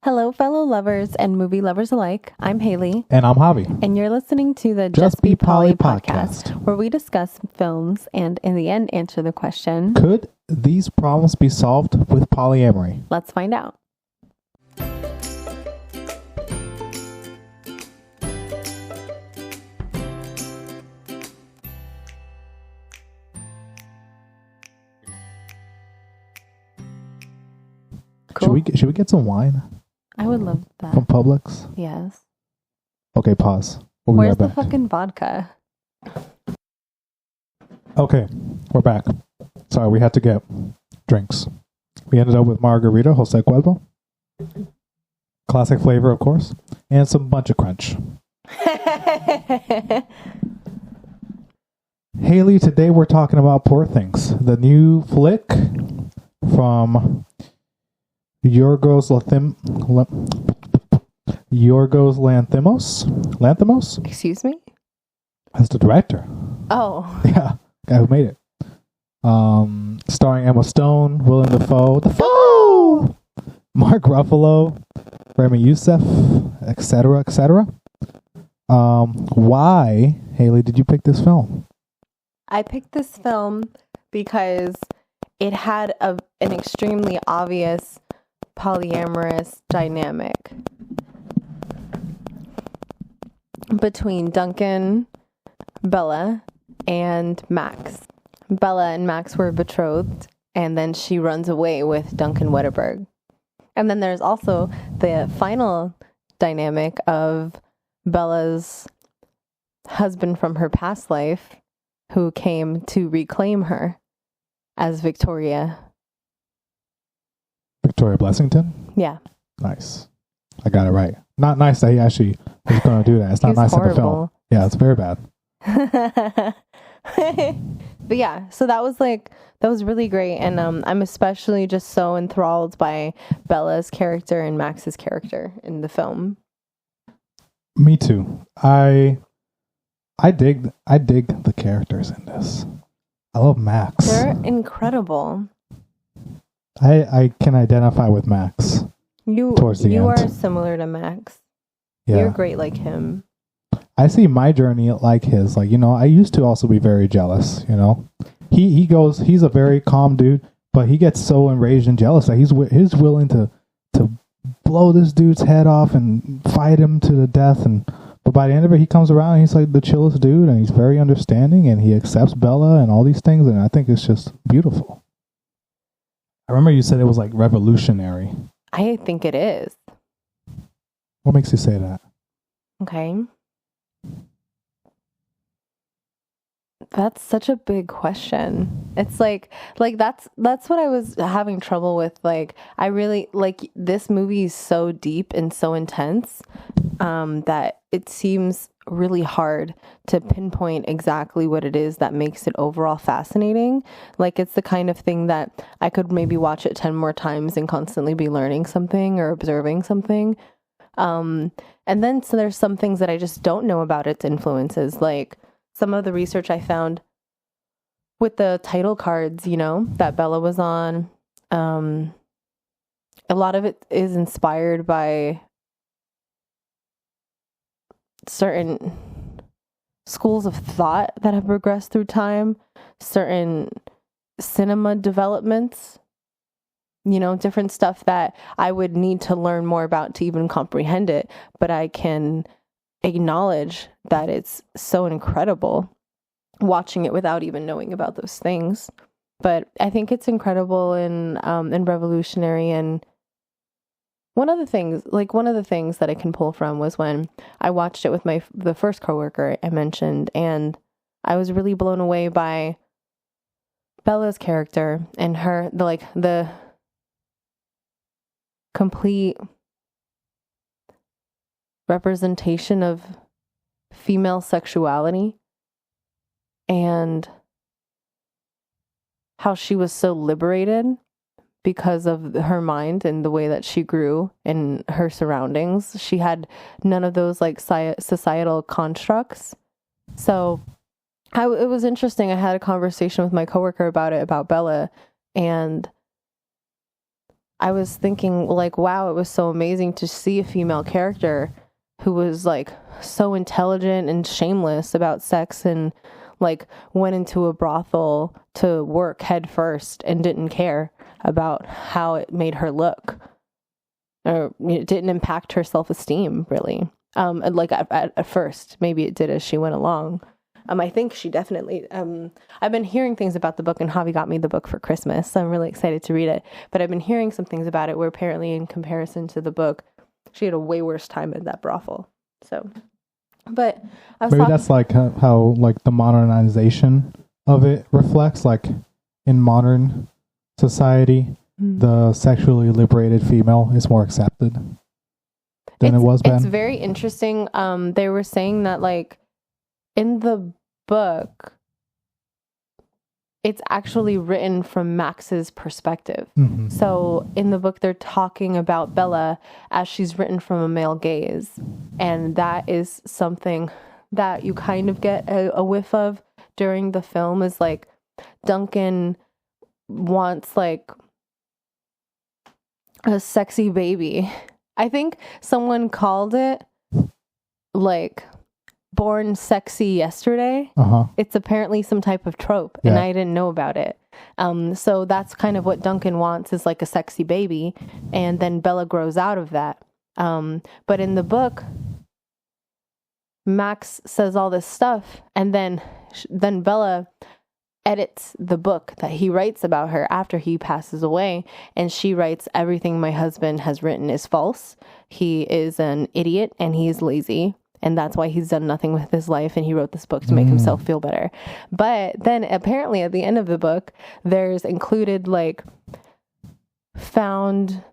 Hello, fellow lovers and movie lovers alike. I'm Hailey. And I'm Javi. And you're listening to the Just Be Polly podcast, where we discuss films and, in the end, answer the question, could these problems be solved with polyamory? Let's find out. Cool. Should we get some wine? I would love that. From Publix? Yes. Okay, pause. We'll Where's the fucking vodka? Okay, we're back. Sorry, we had to get drinks. We ended up with margarita, Jose Cuervo. Classic flavor, of course. And some bunch of crunch. Hailey, today we're talking about Poor Things, the new flick from Yorgos Lanthimos? Excuse me? That's the director. Oh. Yeah, guy who made it. Starring Emma Stone, Willem Dafoe, Mark Ruffalo, Ramy Youssef, etc., etc. Why, Hailey, did you pick this film? I picked this film because it had an extremely obvious polyamorous dynamic between Duncan, Bella, and Max. Bella and Max were betrothed, and then she runs away with Duncan Wedderburg. And then there's also the final dynamic of Bella's husband from her past life who came to reclaim her as Victoria Blessington? Yeah. Nice. I got it right. Not nice that he actually was going to do that. It's not nice in the film. Yeah, it's very bad. But yeah, so that was really great. And I'm especially just so enthralled by Bella's character and Max's character in the film. Me too. I dig the characters in this. I love Max. They're incredible. I can identify with Max. Towards the end. You are similar to Max. Yeah. You're great like him. I see my journey like his. Like, I used to also be very jealous, He's a very calm dude, but he gets so enraged and jealous that he's willing to blow this dude's head off and fight him to the death. But by the end of it, he comes around and he's like the chillest dude, and he's very understanding, and he accepts Bella and all these things, and I think it's just beautiful. I remember you said it was like revolutionary. I think it is. What makes you say that? Okay. That's such a big question. It's like that's what I was having trouble with. Like, I really like this movie is so deep and so intense that it seems really hard to pinpoint exactly what it is that makes it overall fascinating. Like, it's the kind of thing that I could maybe watch it 10 more times and constantly be learning something or observing something. And then so there's some things that I just don't know about its influences. Like some of the research I found with the title cards, that Bella was on. A lot of it is inspired by certain schools of thought that have progressed through time, certain cinema developments, different stuff that I would need to learn more about to even comprehend it, but I can acknowledge that it's so incredible watching it without even knowing about those things. But I think it's incredible and revolutionary. And one of the things that I can pull from was when I watched it with the first coworker I mentioned, and I was really blown away by Bella's character and the complete representation of female sexuality and how she was so liberated because of her mind and the way that she grew in her surroundings. She had none of those like societal constructs. So it was interesting. I had a conversation with my coworker about Bella, and I was thinking, like, wow, it was so amazing to see a female character who was, like, so intelligent and shameless about sex and, like, went into a brothel to work head first and didn't care about how it made her look. Or it didn't impact her self-esteem, really. Like, at first. Maybe it did as she went along. I think she definitely, I've been hearing things about the book, and Javi got me the book for Christmas, so I'm really excited to read it. But I've been hearing some things about it where apparently in comparison to the book, she had a way worse time at that brothel. So, but I was maybe that's like how like the modernization of it reflects, like in modern society, the sexually liberated female is more accepted than it was then. It's very interesting. They were saying that, like, in the book, it's actually written from Max's perspective. Mm-hmm. So in the book, they're talking about Bella as she's written from a male gaze. And that is something that you kind of get a whiff of during the film, is like Duncan wants like a sexy baby. I think someone called it like Born Sexy Yesterday. It's apparently some type of trope, and I didn't know about it. So that's kind of what Duncan wants, is like a sexy baby, and then Bella grows out of that. But in the book, Max says all this stuff, and then Bella edits the book that he writes about her after he passes away, and she writes, everything my husband has written is false. He is an idiot and he's lazy, and that's why he's done nothing with his life, and he wrote this book to make himself feel better. But then apparently at the end of the book, there's included like found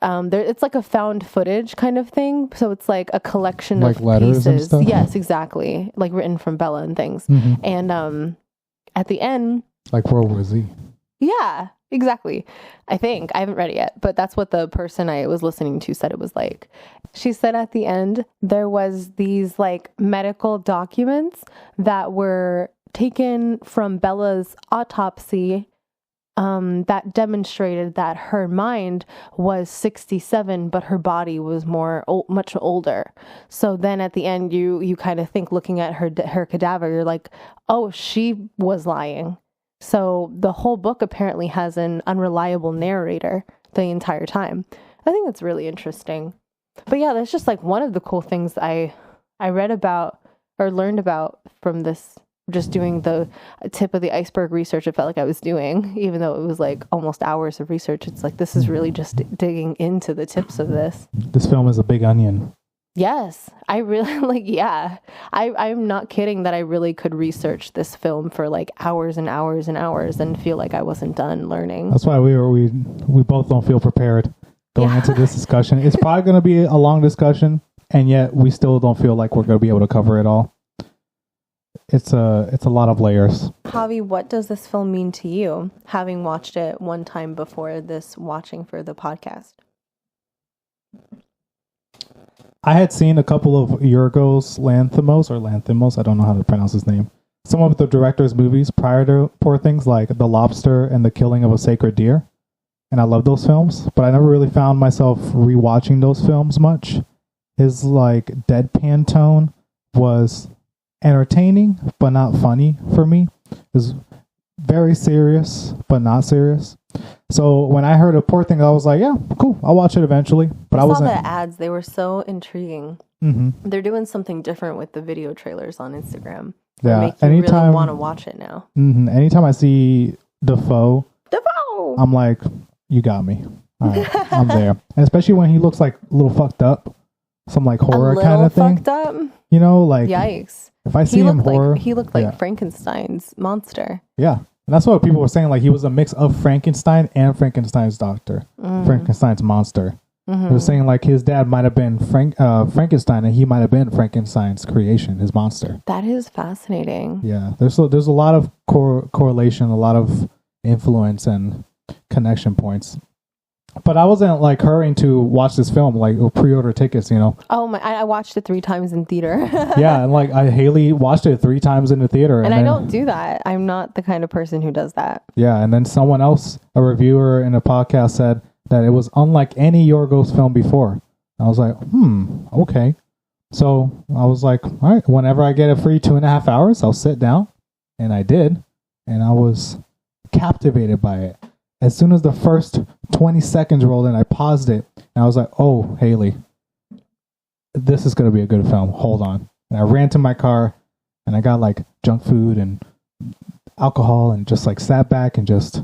it's like a found footage kind of thing. So it's like a collection like of letters pieces. and stuff? Yes, exactly. Like written from Bella and things. And at the end, like World War Z. Yeah, exactly. I think I haven't read it yet, but that's what the person I was listening to said it was like. She said at the end there was these like medical documents that were taken from Bella's autopsy that demonstrated that her mind was 67, but her body was much older. So then at the end, you kind of think, looking at her cadaver, you're like, oh, she was lying. So the whole book apparently has an unreliable narrator the entire time. I think that's really interesting. But yeah, that's just like one of the cool things I read about or learned about from this. Just doing the tip of the iceberg research, it felt like I was doing, even though it was like almost hours of research. It's like, this is really just digging into the tips of this. This film is a big onion. Yes, I really I'm not kidding that I really could research this film for like hours and hours and hours and feel like I wasn't done learning. That's why we both don't feel prepared going into this discussion. It's probably going to be a long discussion, and yet we still don't feel like we're going to be able to cover it all. It's a lot of layers. Javi, what does this film mean to you, having watched it one time before this watching for the podcast? I had seen a couple of Yorgos Lanthimos, I don't know how to pronounce his name, some of the director's movies prior to Poor Things, like The Lobster and The Killing of a Sacred Deer. And I love those films, but I never really found myself rewatching those films much. His like deadpan tone was entertaining but not funny for me. It was very serious but not serious. So when I heard of Poor Things, I was like, yeah, cool, I'll watch it eventually. But I wasn't. Saw the ads; they were so intriguing. They're doing something different with the video trailers on Instagram. Yeah, make you really want to watch it now. Anytime I see Dafoe, I'm like, you got me. All right, I'm there. And especially when he looks like a little fucked up, some like horror kind of thing. Fucked up. You know, like yikes. If I see him horror, he looked like Frankenstein's monster. Yeah, and that's what people were saying. Like he was a mix of Frankenstein and Frankenstein's doctor, Frankenstein's monster. They were saying like his dad might have been Frankenstein, and he might have been Frankenstein's creation, his monster. That is fascinating. Yeah, there's a lot of correlation, a lot of influence and connection points. But I wasn't like hurrying to watch this film, like pre-order tickets, you know. Oh my! I watched it 3 times in theater. Yeah, and like Hailey watched it 3 times in the theater, and I don't do that. I'm not the kind of person who does that. Yeah, and then someone else, a reviewer in a podcast, said that it was unlike any Yorgos film before. I was like, okay. So I was like, all right, whenever I get a free 2.5 hours, I'll sit down. And I did. And I was captivated by it. As soon as the first 20 seconds rolled in, I paused it. And I was like, oh, Hailey, this is going to be a good film. Hold on. And I ran to my car and I got like junk food and alcohol and just like sat back and just,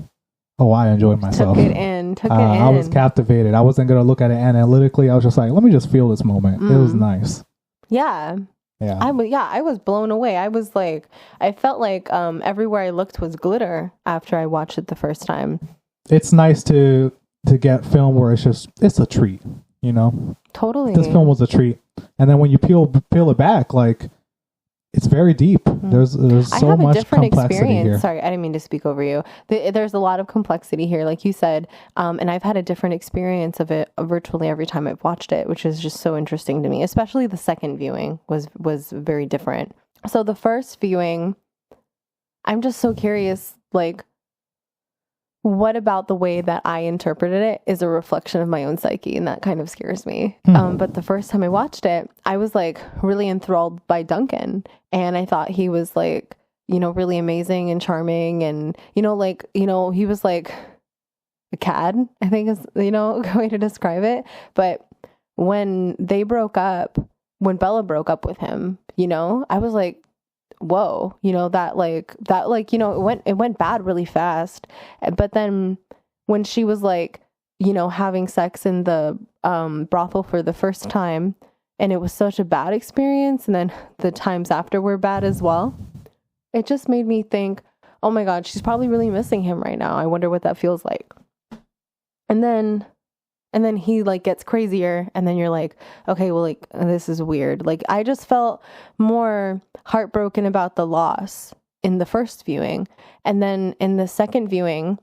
I enjoyed myself. Took it in. I was captivated. I wasn't going to look at it analytically. I was just like, let me just feel this moment. It was nice. Yeah. Yeah. I was blown away. I was like, I felt like everywhere I looked was glitter after I watched it the first time. It's nice to get film where it's a treat, you know? Totally. This film was a treat. And then when you peel it back, like, it's very deep. There's so much complexity here. Sorry, I didn't mean to speak over you. There's a lot of complexity here, like you said. And I've had a different experience of it virtually every time I've watched it, which is just so interesting to me. Especially the second viewing was very different. So the first viewing, I'm just so curious, like, what about the way that I interpreted it is a reflection of my own psyche, and that kind of scares me. But the first time I watched it, I was like really enthralled by Duncan, and I thought he was like, really amazing and charming, and he was like a cad, I think is a way to describe it. But when Bella broke up with him, I was like, whoa, it went bad really fast. But then when she was like, having sex in the brothel for the first time, and it was such a bad experience, and then the times after were bad as well, it just made me think, oh my God, she's probably really missing him right now. I wonder what that feels like. And then he like gets crazier, and then you're like, okay, well, like, this is weird. Like, I just felt more heartbroken about the loss in the first viewing. And then in the second viewing,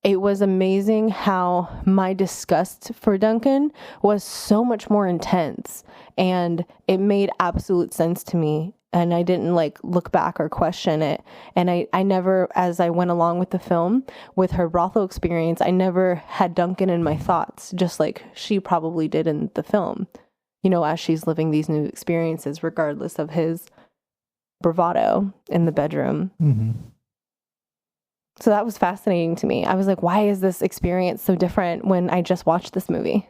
it was amazing how my disgust for Duncan was so much more intense, and it made absolute sense to me. And I didn't like look back or question it. And I never, as I went along with the film, with her brothel experience, I never had Duncan in my thoughts, just like she probably did in the film, as she's living these new experiences, regardless of his bravado in the bedroom. Mm-hmm. So that was fascinating to me. I was like, why is this experience so different when I just watched this movie?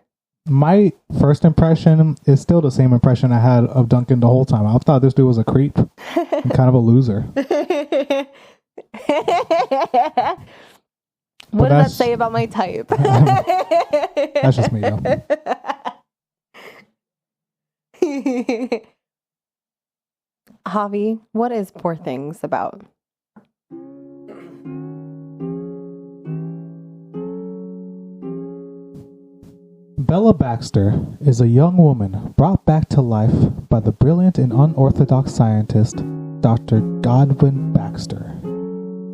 My first impression is still the same impression I had of Duncan the whole time. I thought this dude was a creep and kind of a loser. What does that say about my type? That's just me, though. Javi, what is Poor Things about? Bella Baxter is a young woman brought back to life by the brilliant and unorthodox scientist, Dr. Godwin Baxter.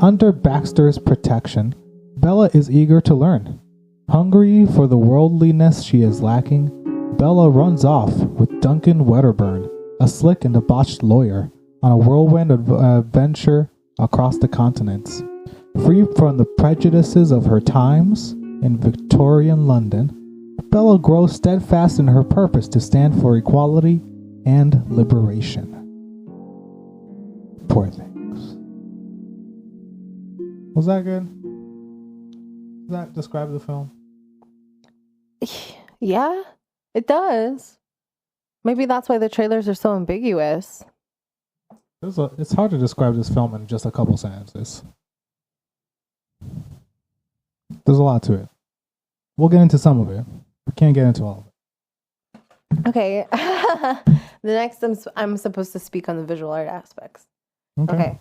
Under Baxter's protection, Bella is eager to learn. Hungry for the worldliness she is lacking, Bella runs off with Duncan Wedderburn, a slick and debauched lawyer, on a whirlwind adventure across the continents. Free from the prejudices of her times in Victorian London, Bella grows steadfast in her purpose to stand for equality and liberation. Poor Things. Was that good? Does that describe the film? Yeah, it does. Maybe that's why the trailers are so ambiguous. It's hard to describe this film in just a couple sentences. There's a lot to it. We'll get into some of it. We can't get into all of it. Okay. The next, I'm supposed to speak on the visual art aspects. Okay.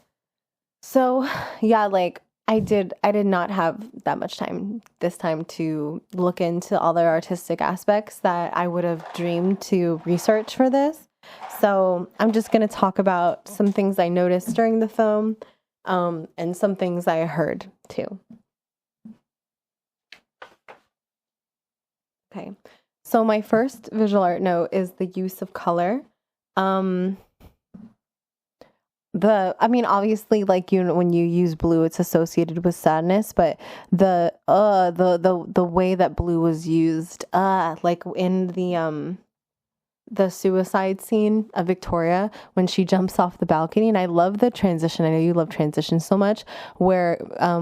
So, yeah, like, I did not have that much time this time to look into all the artistic aspects that I would have dreamed to research for this. So I'm just going to talk about some things I noticed during the film, and some things I heard too. Okay. So my first visual art note is the use of color. I mean, obviously, like, you know, when you use blue, it's associated with sadness, but the way that blue was used, like in the suicide scene of Victoria when she jumps off the balcony. And I love the transition. I know you love transitions so much, where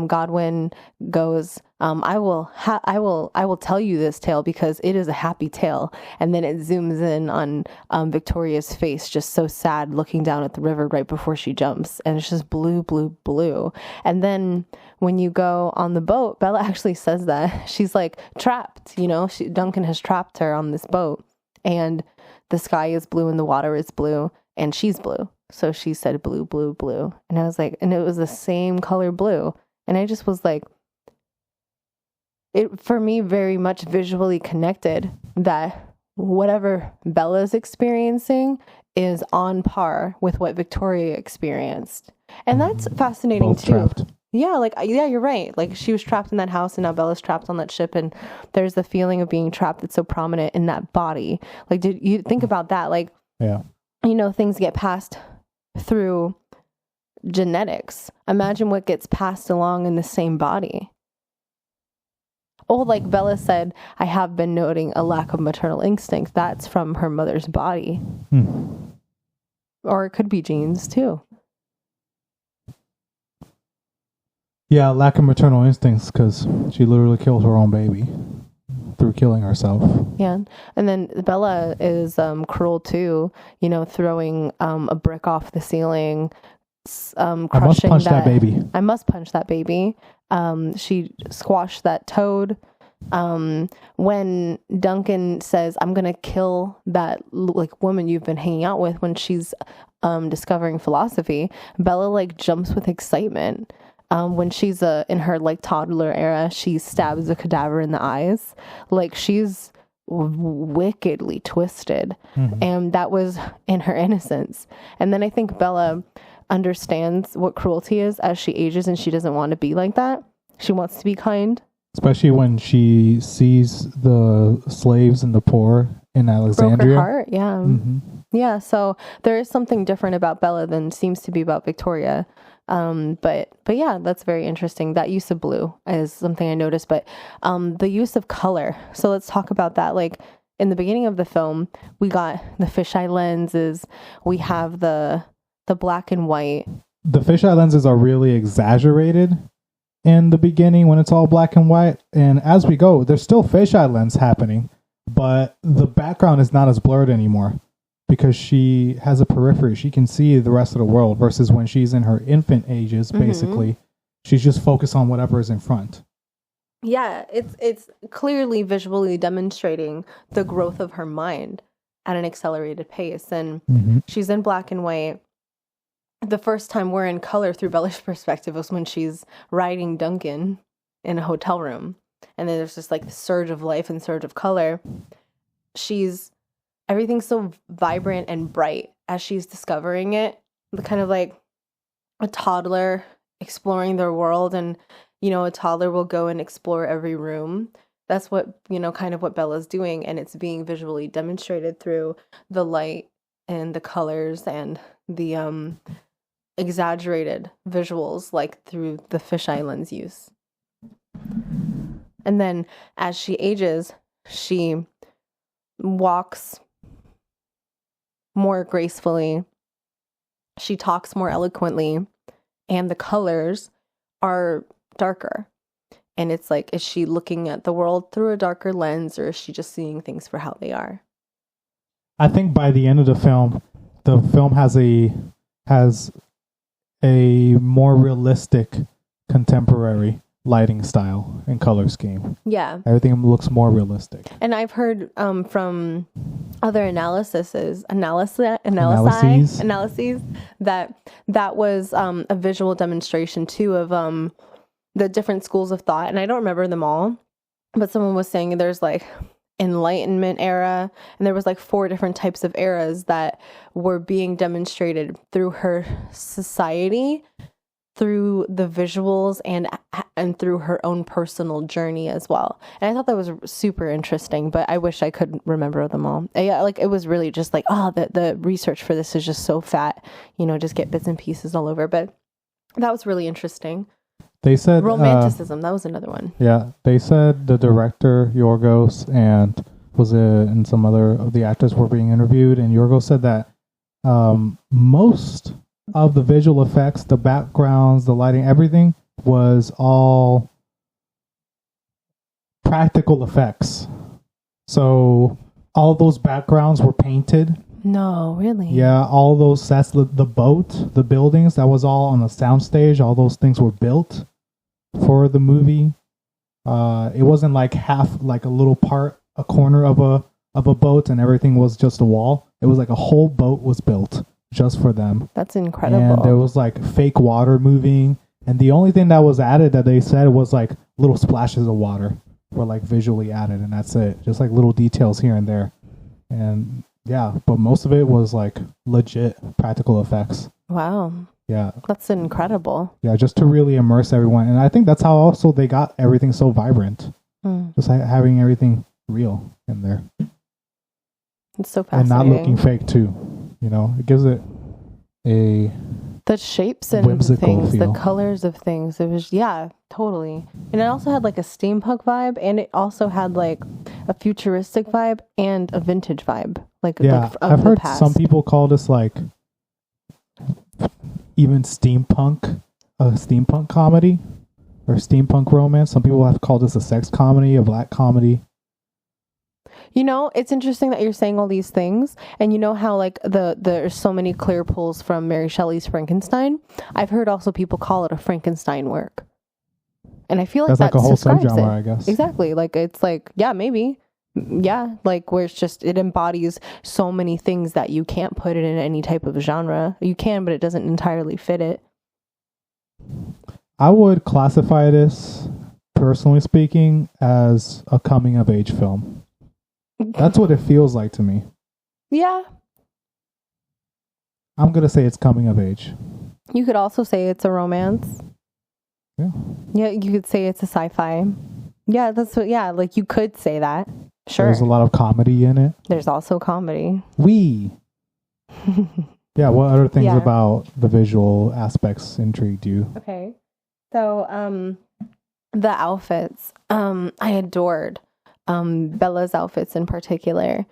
Godwin goes, I will tell you this tale because it is a happy tale. And then it zooms in on Victoria's face, just so sad, looking down at the river right before she jumps. And it's just blue, blue, blue. And then when you go on the boat, Bella actually says that. She's like trapped, you know, Duncan has trapped her on this boat. And the sky is blue and the water is blue and she's blue. So she said blue, blue, blue. And I was like, and it was the same color blue. And I just was like, it for me very much visually connected that whatever Bella's experiencing is on par with what Victoria experienced. And that's fascinating Both too. trapped. Yeah, like, yeah, you're right. Like, she was trapped in that house and now Bella's trapped on that ship. And there's the feeling of being trapped that's so prominent in that body. Like, did you think about that? Like, Yeah. you know, things get passed through genetics. Imagine what gets passed along in the same body. Oh, like Bella said, I have been noting a lack of maternal instinct. That's from her mother's body. Or it could be genes too. Yeah, lack of maternal instincts because she literally killed her own baby through killing herself. Yeah. And then Bella is cruel too, you know, throwing a brick off the ceiling, crushing I must punch that baby. I must punch that baby. She squashed that toad. When Duncan says, I'm going to kill that like woman you've been hanging out with when she's discovering philosophy, Bella like jumps with excitement. When she's in her like toddler era, she stabs a cadaver in the eyes. Like, she's wickedly twisted. And that was in her innocence. And then I think Bella understands what cruelty is as she ages, and she doesn't want to be like that. She wants to be kind. Especially when she sees the slaves and the poor in Alexandria. Broke her heart, yeah. Yeah, so there is something different about Bella than seems to be about Victoria. But yeah, that's very interesting. That use of blue is something I noticed, but the use of color. So let's talk about that. Like, in the beginning of the film, we got the fisheye lenses. We have the black and white. The fisheye lenses are really exaggerated in the beginning when it's all black and white. And as we go, there's still fisheye lens happening, but the background is not as blurred anymore because she has a periphery. She can see the rest of the world versus when she's in her infant ages, basically, she's just focused on whatever is in front. Yeah, it's clearly visually demonstrating the growth of her mind at an accelerated pace. And she's in black and white. The first time we're in color through Bella's perspective was when she's riding Duncan in a hotel room. And then there's just like the surge of life and surge of color. Everything's so vibrant and bright as she's discovering it. Kind of like a toddler exploring their world. And, you know, a toddler will go and explore every room. That's what, you know, kind of what Bella's doing. And it's being visually demonstrated through the light and the colors and the exaggerated visuals, like through the fisheye lens use. And then as she ages, she walks more gracefully. She talks more eloquently, and the colors are darker. And it's like, is she looking at the world through a darker lens, or is she just seeing things for how they are? I think by the end of the film has a more realistic contemporary lighting style and color scheme. Yeah. Everything looks more realistic. And I've heard from other analyses that was a visual demonstration too of the different schools of thought. And I don't remember them all, but someone was saying there's like Enlightenment era, and there was like 4 different types of eras that were being demonstrated through her society, through the visuals, and and through her own personal journey as well. And I thought that was super interesting, but I wish I could remember them all. Yeah, like it was really just like, oh, the research for this is just so fat, you know, just get bits and pieces all over. But that was really interesting. They said romanticism, that was another one. Yeah, they said the director Yorgos and some other of the actors were being interviewed, and Yorgos said that most of the visual effects, the backgrounds, the lighting, everything was all practical effects. So all those backgrounds were painted. No, really? Yeah, all those sets, the boat, the buildings, that was all on the soundstage. All those things were built for the movie. It wasn't like a little part, a corner of a boat, and everything was just a wall. It was like a whole boat was built just for them. That's incredible. And there was like fake water moving. And the only thing that was added that they said was like little splashes of water were like visually added, and that's it. Just like little details here and there. And yeah, but most of it was like legit practical effects. Wow. Yeah. That's incredible. Yeah, just to really immerse everyone. And I think that's how also they got everything so vibrant. Just having everything real in there. It's so fascinating. And not looking fake too. You know, it gives it the shapes and things, feel. the colors of things. It was, yeah, totally. And it also had like a steampunk vibe, and it also had like a futuristic vibe and a vintage vibe. Like, yeah, I've heard some people call this like even steampunk, a steampunk comedy or steampunk romance. Some people have called this a sex comedy, a black comedy. You know, it's interesting that you're saying all these things, and you know how like there's so many clear pulls from Mary Shelley's Frankenstein. I've heard also people call it a Frankenstein work, and I feel like that's like a whole subgenre, I guess. Exactly, like it's like, yeah, maybe, yeah, like where it's just it embodies so many things that you can't put it in any type of genre. You can, but it doesn't entirely fit it. I would classify this, personally speaking, as a coming of age film. That's what it feels like to me. Yeah. I'm going to say it's coming of age. You could also say it's a romance. Yeah. Yeah, you could say it's a sci-fi. Yeah, that's what, yeah, like you could say that. Sure. There's a lot of comedy in it. There's also comedy. Yeah, what other things about the visual aspects intrigued you? Okay. So, the outfits, I adored. Bella's outfits in particular.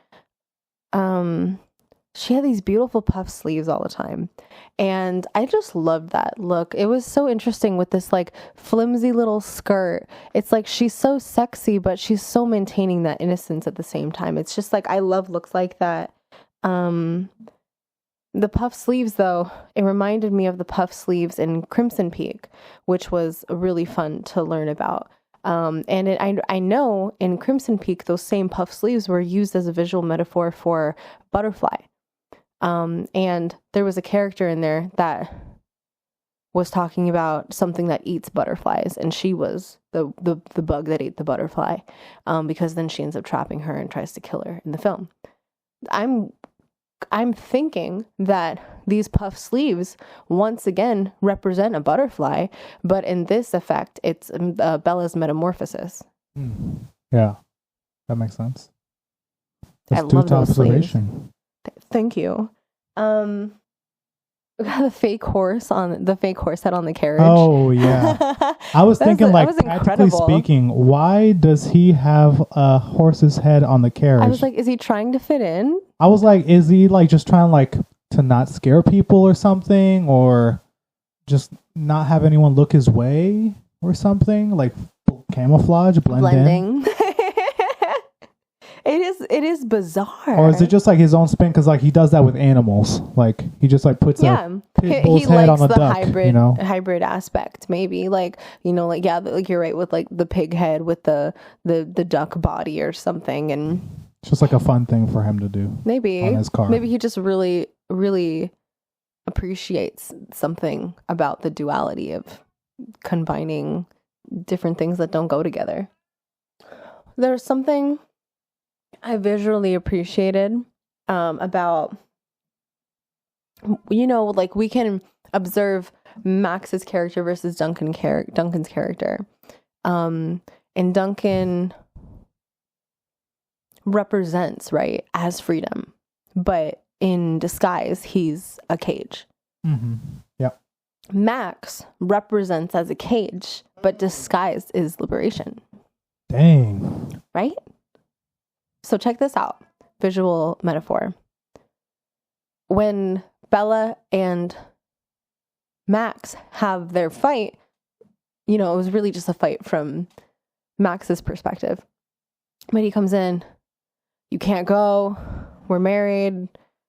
She had these beautiful puff sleeves all the time, and I just loved that look. It was so interesting with this like flimsy little skirt. It's like she's so sexy, but she's so maintaining that innocence at the same time. It's just like, I love looks like that. The puff sleeves, though, it reminded me of the puff sleeves in Crimson Peak, which was really fun to learn about. I know in Crimson Peak, those same puff sleeves were used as a visual metaphor for butterfly. And there was a character in there that was talking about something that eats butterflies, and she was the bug that ate the butterfly, because then she ends up trapping her and tries to kill her in the film. I'm thinking that these puff sleeves once again represent a butterfly, but in this effect, it's Bella's metamorphosis. Yeah, that makes sense. I love those sleeves. Thank you. We got the fake horse head on the carriage. Oh yeah, I was thinking like, practically speaking, why does he have a horse's head on the carriage? I was like, is he trying to fit in? I was like, is he like just trying like to not scare people or something, or just not have anyone look his way or something, like camouflage, blending. It is bizarre. Or is it just like his own spin? Because like he does that with animals. Like he just like puts a pit bull's head on a duck. Hybrid, you know, hybrid aspect maybe. Like, you know, like, yeah, like you're right with like the pig head with the duck body or something, and it's just like a fun thing for him to do. Maybe on his car. Maybe he just really really appreciates something about the duality of combining different things that don't go together. There's something I visually appreciated about, you know, like we can observe Max's character versus Duncan's character, And Duncan represents, right, as freedom, but in disguise, he's a cage. Mm-hmm. Yep. Max represents as a cage, but disguised is liberation. Dang. Right? So check this out. Visual metaphor. When Bella and Max have their fight, you know, it was really just a fight from Max's perspective. But he comes in, you can't go, we're married,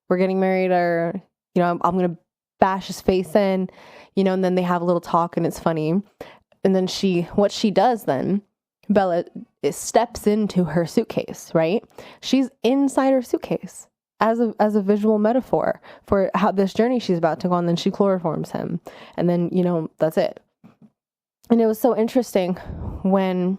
we're getting married, or, you know, I'm going to bash his face in, you know, and then they have a little talk and it's funny. And then what she does then, Bella steps into her suitcase, right? She's inside her suitcase as a visual metaphor for how this journey she's about to go on. Then she chloroforms him. And then, you know, that's it. And it was so interesting when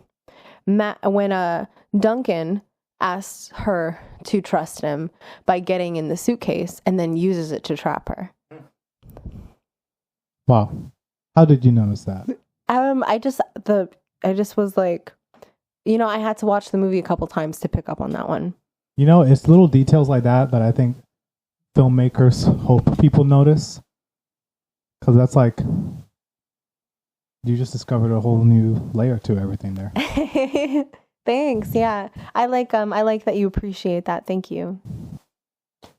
Duncan asks her to trust him by getting in the suitcase and then uses it to trap her. Wow. How did you notice that? I just was like, you know, I had to watch the movie a couple times to pick up on that one. You know, it's little details like that I think filmmakers hope people notice. Because that's like, you just discovered a whole new layer to everything there. Thanks. Yeah. I like that you appreciate that. Thank you.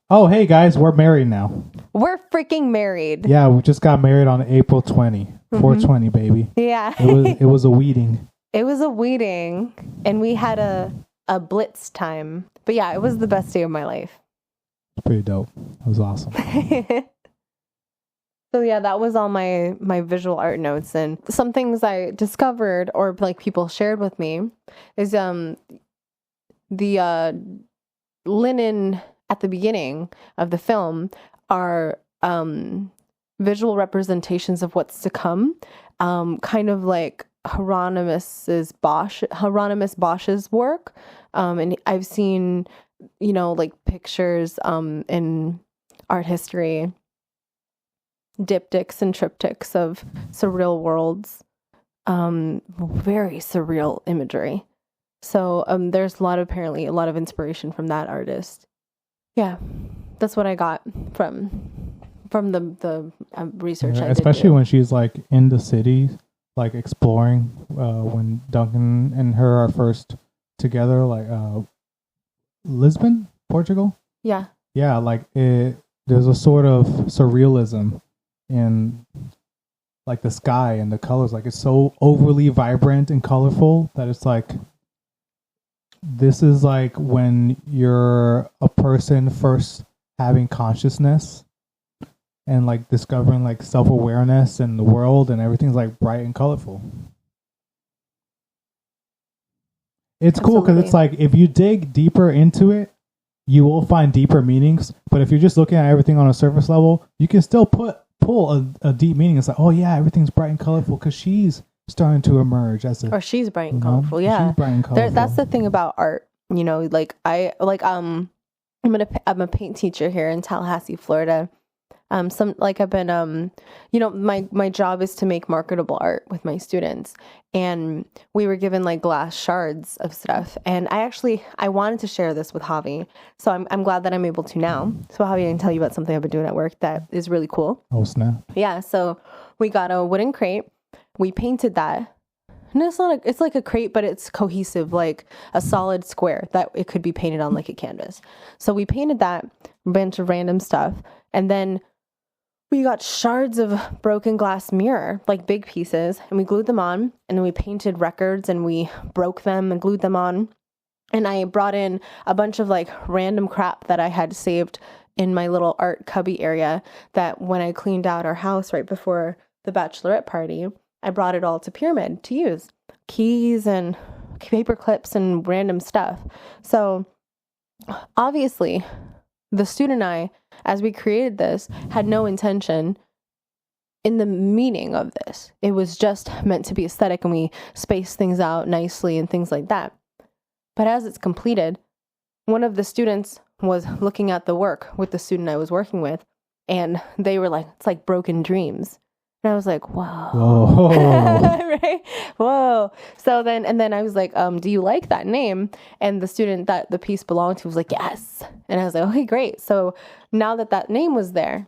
Oh, hey guys, we're married now. We're freaking married. Yeah, we just got married on April 20. 420, baby. Yeah. It was a wedding. It was a wedding, and we had a blitz time. But yeah, it was the best day of my life. Pretty dope. It was awesome. So yeah, that was all my visual art notes, and some things I discovered or like people shared with me is the linen at the beginning of the film are visual representations of what's to come, kind of like Hieronymus Bosch's work, and I've seen, you know, like pictures in art history, diptychs and triptychs of surreal worlds, very surreal imagery. So there's apparently a lot of inspiration from that artist. Yeah, that's what I got from the research I did. Especially when she's like in the city, like exploring, when Duncan and her are first together, like Lisbon, Portugal. Yeah. Yeah, like there's a sort of surrealism in like the sky and the colors. Like it's so overly vibrant and colorful that it's like, this is like when you're a person first having consciousness and like discovering like self-awareness in the world, and everything's like bright and colorful. It's cool because it's like, if you dig deeper into it, you will find deeper meanings. But if you're just looking at everything on a surface level, you can still pull a deep meaning. It's like, oh yeah, everything's bright and colorful because she's starting to emerge as a, or she's bright and colorful. Yeah, she's bright and colorful. That's the thing about art. You know, like I'm a paint teacher here in Tallahassee, Florida. I've been, you know, my job is to make marketable art with my students, and we were given like glass shards of stuff, and I wanted to share this with Javi, so I'm glad that I'm able to now. So Javi, I can tell you about something I've been doing at work that is really cool. Oh snap! Yeah, so we got a wooden crate, we painted that. And it's like a crate, but it's cohesive, like a solid square that it could be painted on like a canvas. So we painted that, a bunch of random stuff, and then we got shards of broken glass mirror, like big pieces, and we glued them on, and then we painted records and we broke them and glued them on. And I brought in a bunch of like random crap that I had saved in my little art cubby area, that when I cleaned out our house right before the bachelorette party, I brought it all to Pyramid to use. Keys and paper clips and random stuff. So obviously the student and I, as we created this, had no intention in the meaning of this. It was just meant to be aesthetic, and we spaced things out nicely and things like that. But as it's completed, one of the students was looking at the work with the student I was working with, and they were like, it's like broken dreams. And I was like, whoa. Whoa. Right? Whoa. So then I was like, do you like that name? And the student that the piece belonged to was like, yes. And I was like, okay, great. So now that name was there,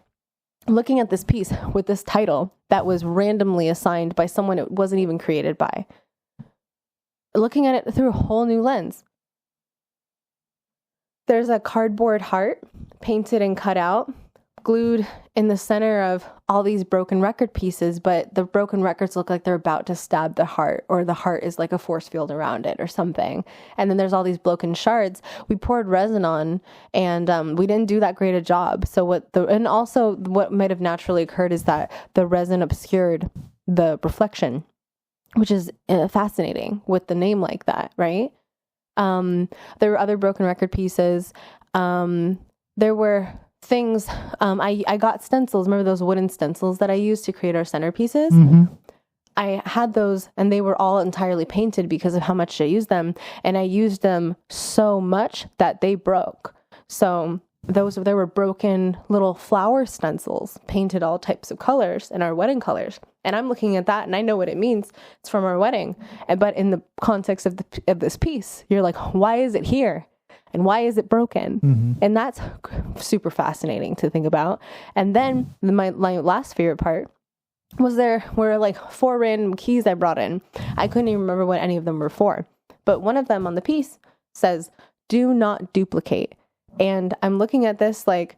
looking at this piece with this title that was randomly assigned by someone it wasn't even created by, looking at it through a whole new lens. There's a cardboard heart painted and cut out, glued in the center of all these broken record pieces, but the broken records look like they're about to stab the heart, or the heart is like a force field around it or something. And then there's all these broken shards. We poured resin on, and we didn't do that great a job. So and also what might have naturally occurred is that the resin obscured the reflection, which is fascinating with the name like that, right? There were other broken record pieces. There were things, I got stencils. Remember those wooden stencils that I used to create our centerpieces? Mm-hmm. I had those, and they were all entirely painted because of how much I used them. And I used them so much that they broke. So there were broken little flower stencils painted all types of colors in our wedding colors. And I'm looking at that and I know what it means. It's from our wedding. But in the context of this piece, you're like, why is it here? And why is it broken? Mm-hmm. And that's super fascinating to think about. And then my last favorite part was there were like 4 random keys I brought in. I couldn't even remember what any of them were for. But one of them on the piece says, do not duplicate. And I'm looking at this like,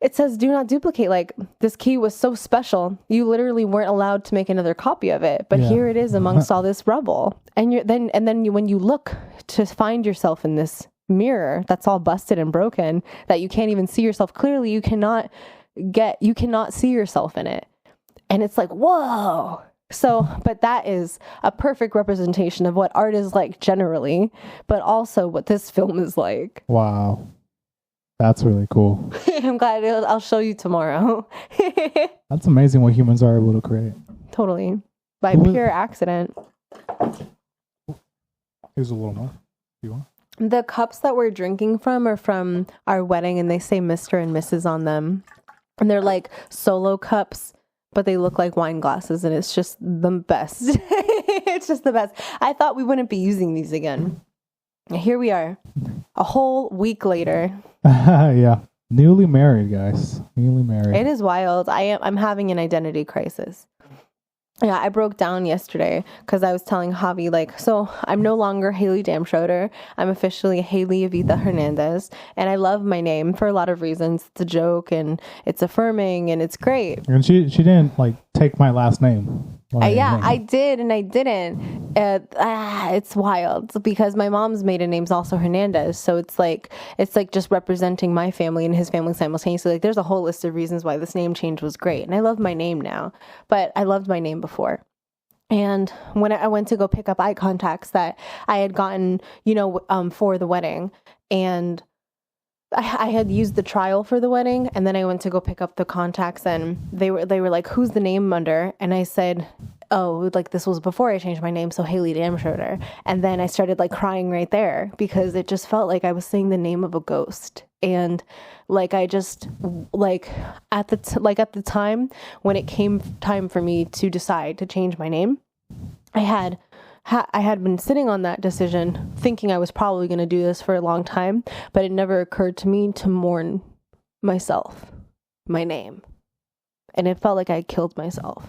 it says do not duplicate. Like, this key was so special, you literally weren't allowed to make another copy of it. But here it is amongst all this rubble. And when you look to find yourself in this mirror that's all busted and broken, that you can't even see yourself clearly, you cannot see yourself in it. And it's like, whoa. So, but that is a perfect representation of what art is like generally, but also what this film is like. Wow. That's really cool. I'm glad I'll show you tomorrow. That's amazing what humans are able to create. Totally. By pure accident. Here's a little more. You want? The cups that we're drinking from are from our wedding, and they say Mr. and Mrs. on them. And they're like solo cups, but they look like wine glasses, and it's just the best. It's just the best. I thought we wouldn't be using these again. Here we are, a whole week later. Yeah. Newly married, guys. Newly married. It is wild. I'm having an identity crisis. Yeah, I broke down yesterday because I was telling Javi, like, so I'm no longer Hailey Damschroeder. I'm officially Hailey Evita Hernandez. And I love my name for a lot of reasons. It's a joke and it's affirming and it's great. And she didn't like take my last name. I did and I didn't. It's wild because my mom's maiden name's also Hernandez. So it's like just representing my family and his family simultaneously. Like, there's a whole list of reasons why this name change was great. And I love my name now, but I loved my name before. And when I went to go pick up eye contacts that I had gotten, for the wedding, and I had used the trial for the wedding, and then I went to go pick up the contacts, and they were like, who's the name under? And I said, oh, like, this was before I changed my name, so Hailey Damschroeder. And then I started like crying right there because it just felt like I was saying the name of a ghost. And like, I just like at the time when it came time for me to decide to change my name, I had been sitting on that decision thinking I was probably going to do this for a long time, but it never occurred to me to mourn myself, my name. And it felt like I killed myself.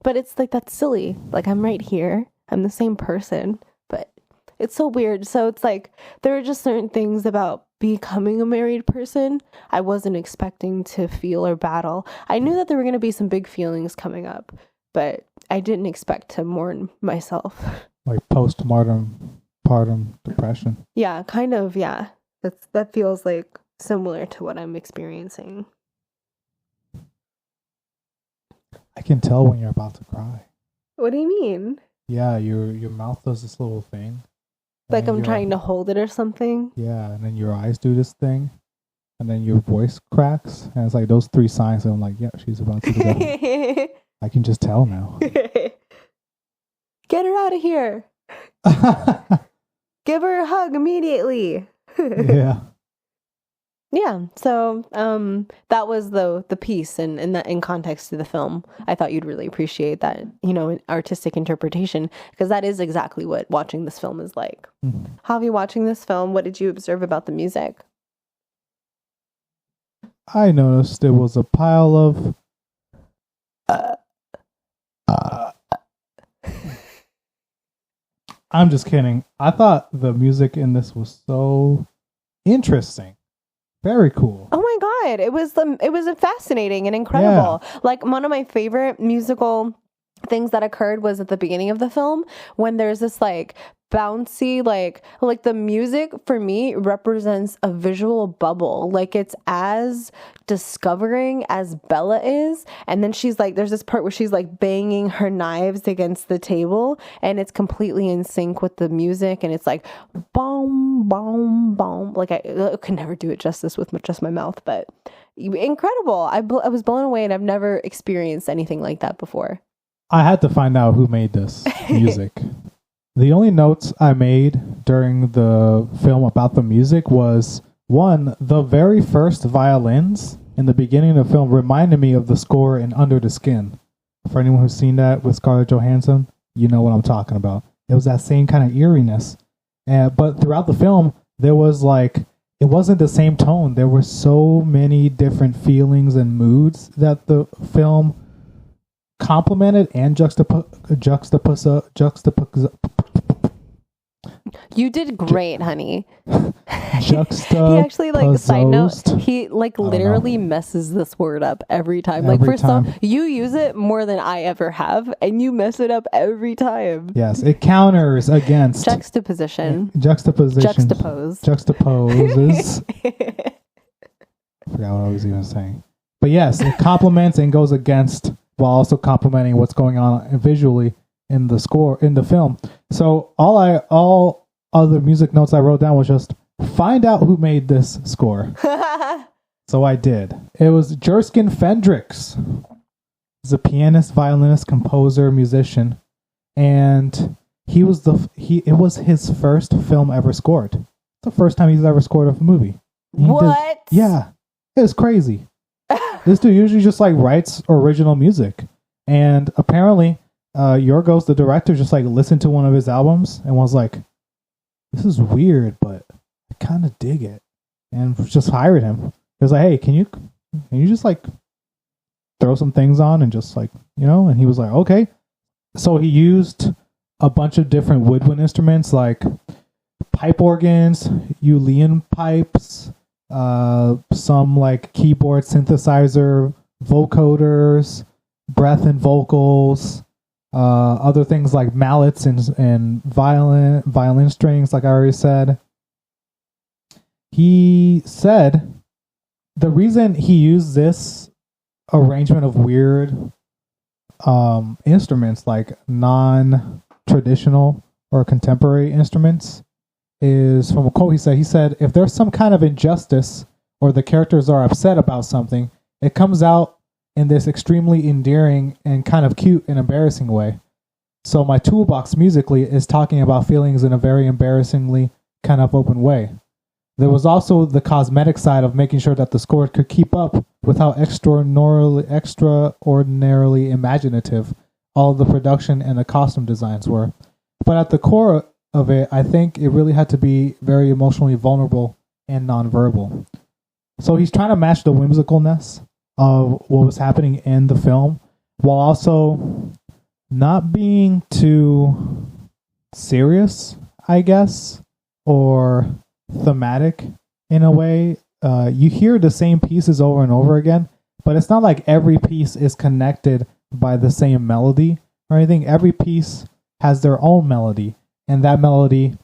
But it's like, that's silly. Like, I'm right here. I'm the same person, but it's so weird. So it's like, there are just certain things about becoming a married person I wasn't expecting to feel or battle. I knew that there were going to be some big feelings coming up, but I didn't expect to mourn myself. Like postpartum depression. Yeah, kind of. Yeah, that feels like similar to what I'm experiencing. I can tell when you're about to cry. What do you mean? Yeah, your mouth does this little thing. Like I'm trying to hold it or something? Yeah, and then your eyes do this thing. And then your voice cracks. And it's like those 3 signs. And I'm like, yeah, she's about to go. I can just tell now. Get her out of here. Give her a hug immediately. Yeah. Yeah, so that was the piece, and in context to the film, I thought you'd really appreciate that, artistic interpretation, because that is exactly what watching this film is like. Mm-hmm. Javi, watching this film, what did you observe about the music? I noticed there was a pile of I'm just kidding. I thought the music in this was so interesting. Very cool. Oh my God. It was fascinating and incredible. Yeah. Like, one of my favorite musical things that occurred was at the beginning of the film, when there's this like bouncy, like the music for me represents a visual bubble. Like, it's as discovering as Bella is, and then she's like, there's this part where she's like banging her knives against the table, and it's completely in sync with the music, and it's like boom, boom, boom. Like, I could never do it justice with just my mouth, but incredible. I was blown away, and I've never experienced anything like that before. I had to find out who made this music. The only notes I made during the film about the music was, one, the very first violins in the beginning of the film reminded me of the score in Under the Skin. For anyone who's seen that with Scarlett Johansson, you know what I'm talking about. It was that same kind of eeriness. But throughout the film, there was like, it wasn't the same tone. There were so many different feelings and moods that the film complemented and You did great, honey. He actually, like, side note, he like literally messes this word up every time. Like, first off, you use it more than I ever have, and you mess it up every time. Yes, it counters against juxtaposition. Juxtaposes. I forgot what I was even saying. But yes, it complements and goes against, while also complementing what's going on visually in the score in the film. So all other music notes I wrote down was just find out who made this score. So I did. It was Jerskin Fendrix. He's a pianist, violinist, composer, musician, and it was his first film ever scored. It's the first time he's ever scored a movie. What? Yeah, it was crazy. This dude usually just like writes original music, and apparently Yorgos, the director, just like listened to one of his albums and was like, this is weird, but I kind of dig it, and just hired him. He was like, hey, can you just like throw some things on and just like, and he was like, okay. So he used a bunch of different woodwind instruments like pipe organs, uilleann pipes, some like keyboard synthesizer, vocoders, breath and vocals, other things like mallets and violin strings, like I already said. He said the reason he used this arrangement of weird instruments, like non-traditional or contemporary instruments, is from a quote he said, if there's some kind of injustice or the characters are upset about something, it comes out in this extremely endearing and kind of cute and embarrassing way. So my toolbox musically is talking about feelings in a very embarrassingly kind of open way. There was also the cosmetic side of making sure that the score could keep up with how extraordinarily imaginative all of the production and the costume designs were. But at the core of it, I think it really had to be very emotionally vulnerable and nonverbal. So he's trying to match the whimsicalness of what was happening in the film while also not being too serious, I guess, or thematic in a way. You hear the same pieces over and over again, but it's not like every piece is connected by the same melody or anything. Every piece has their own melody, and that melody,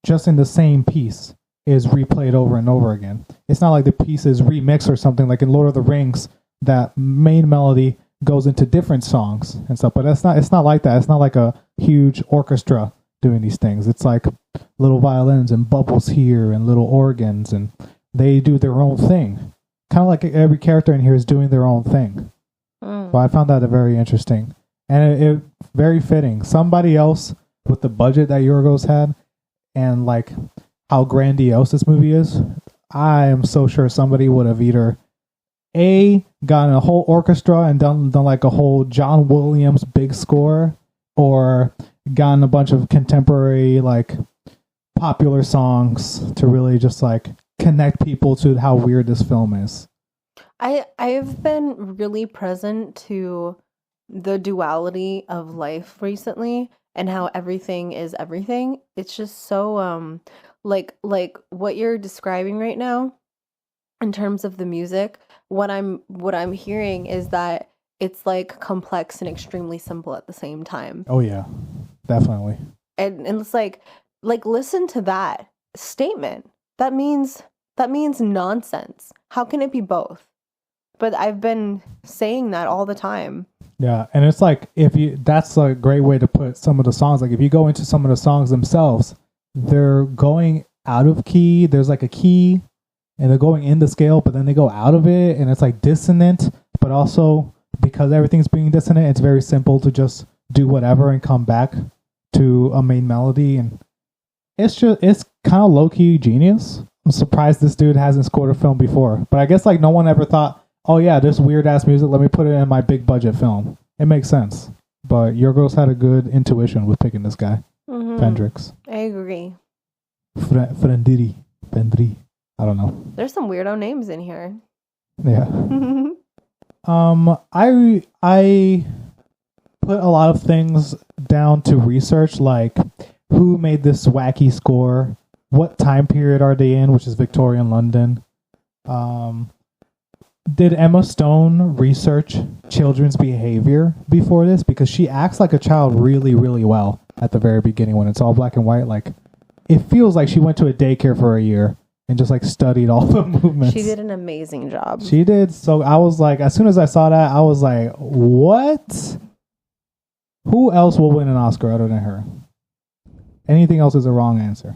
just in the same piece, is replayed over and over again. It's not like the piece is remixed or something like in Lord of the Rings. That main melody goes into different songs and stuff, but it's not like that. It's not like a huge orchestra doing these things. It's like little violins and bubbles here and little organs, and they do their own thing. Kind of like every character in here is doing their own thing. So I found that very interesting, and it very fitting. Somebody else with the budget that Yorgos had and like how grandiose this movie is, I am so sure somebody would have either gotten a whole orchestra and done like a whole John Williams big score, or gotten a bunch of contemporary like popular songs to really just like connect people to how weird this film is. I've been really present to the duality of life recently and how everything is everything. It's just so like what you're describing right now in terms of the music. What I'm hearing is that it's like complex and extremely simple at the same time. Oh yeah, definitely. And it's like listen to that statement. That means nonsense. How can it be both? But I've been saying that all the time. Yeah, and it's like that's a great way to put some of the songs. Like if you go into some of the songs themselves, they're going out of key. There's like a key and they're going in the scale, but then they go out of it and it's like dissonant, but also because everything's being dissonant, it's very simple to just do whatever and come back to a main melody. And it's kind of low-key genius. I'm surprised this dude hasn't scored a film before, but I guess like no one ever thought, oh yeah, this weird ass music, let me put it in my big budget film. It makes sense. But Yorgos had a good intuition with picking this guy. Fendrix. I agree. Fendrix. I don't know. There's some weirdo names in here. Yeah. I put a lot of things down to research, like who made this wacky score, what time period are they in, which is Victorian London. Did Emma Stone research children's behavior before this? Because she acts like a child really, really well at the very beginning when it's all black and white. Like, it feels like she went to a daycare for a year and just like studied all the movements. She did an amazing job. She did. So I was like, as soon as I saw that, I was like, what? Who else will win an Oscar other than her? Anything else is a wrong answer.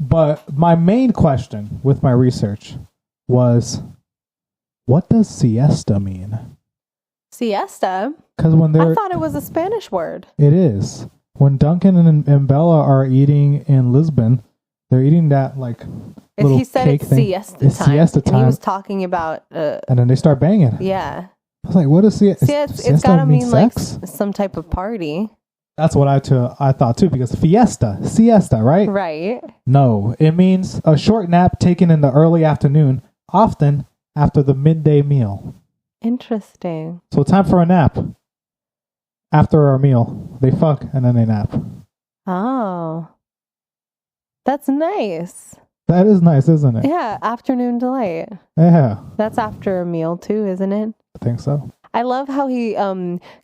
But my main question with my research was, what does siesta mean? Siesta? Because I thought it was a Spanish word. It is. When Duncan and Bella are eating in Lisbon, they're eating that like little he said cake it's thing. Siesta time. Siesta time. And he was talking about and then they start banging. Yeah. I was like, what is siesta? It's gotta mean like some type of party. That's what I thought too, because siesta, right? Right. No, it means a short nap taken in the early afternoon, often after the midday meal. Interesting. So time for a nap. After our meal, they fuck and then they nap. Oh. That's nice. That is nice, isn't it? Yeah, afternoon delight. Yeah. That's after a meal too, isn't it? I think so. I love how he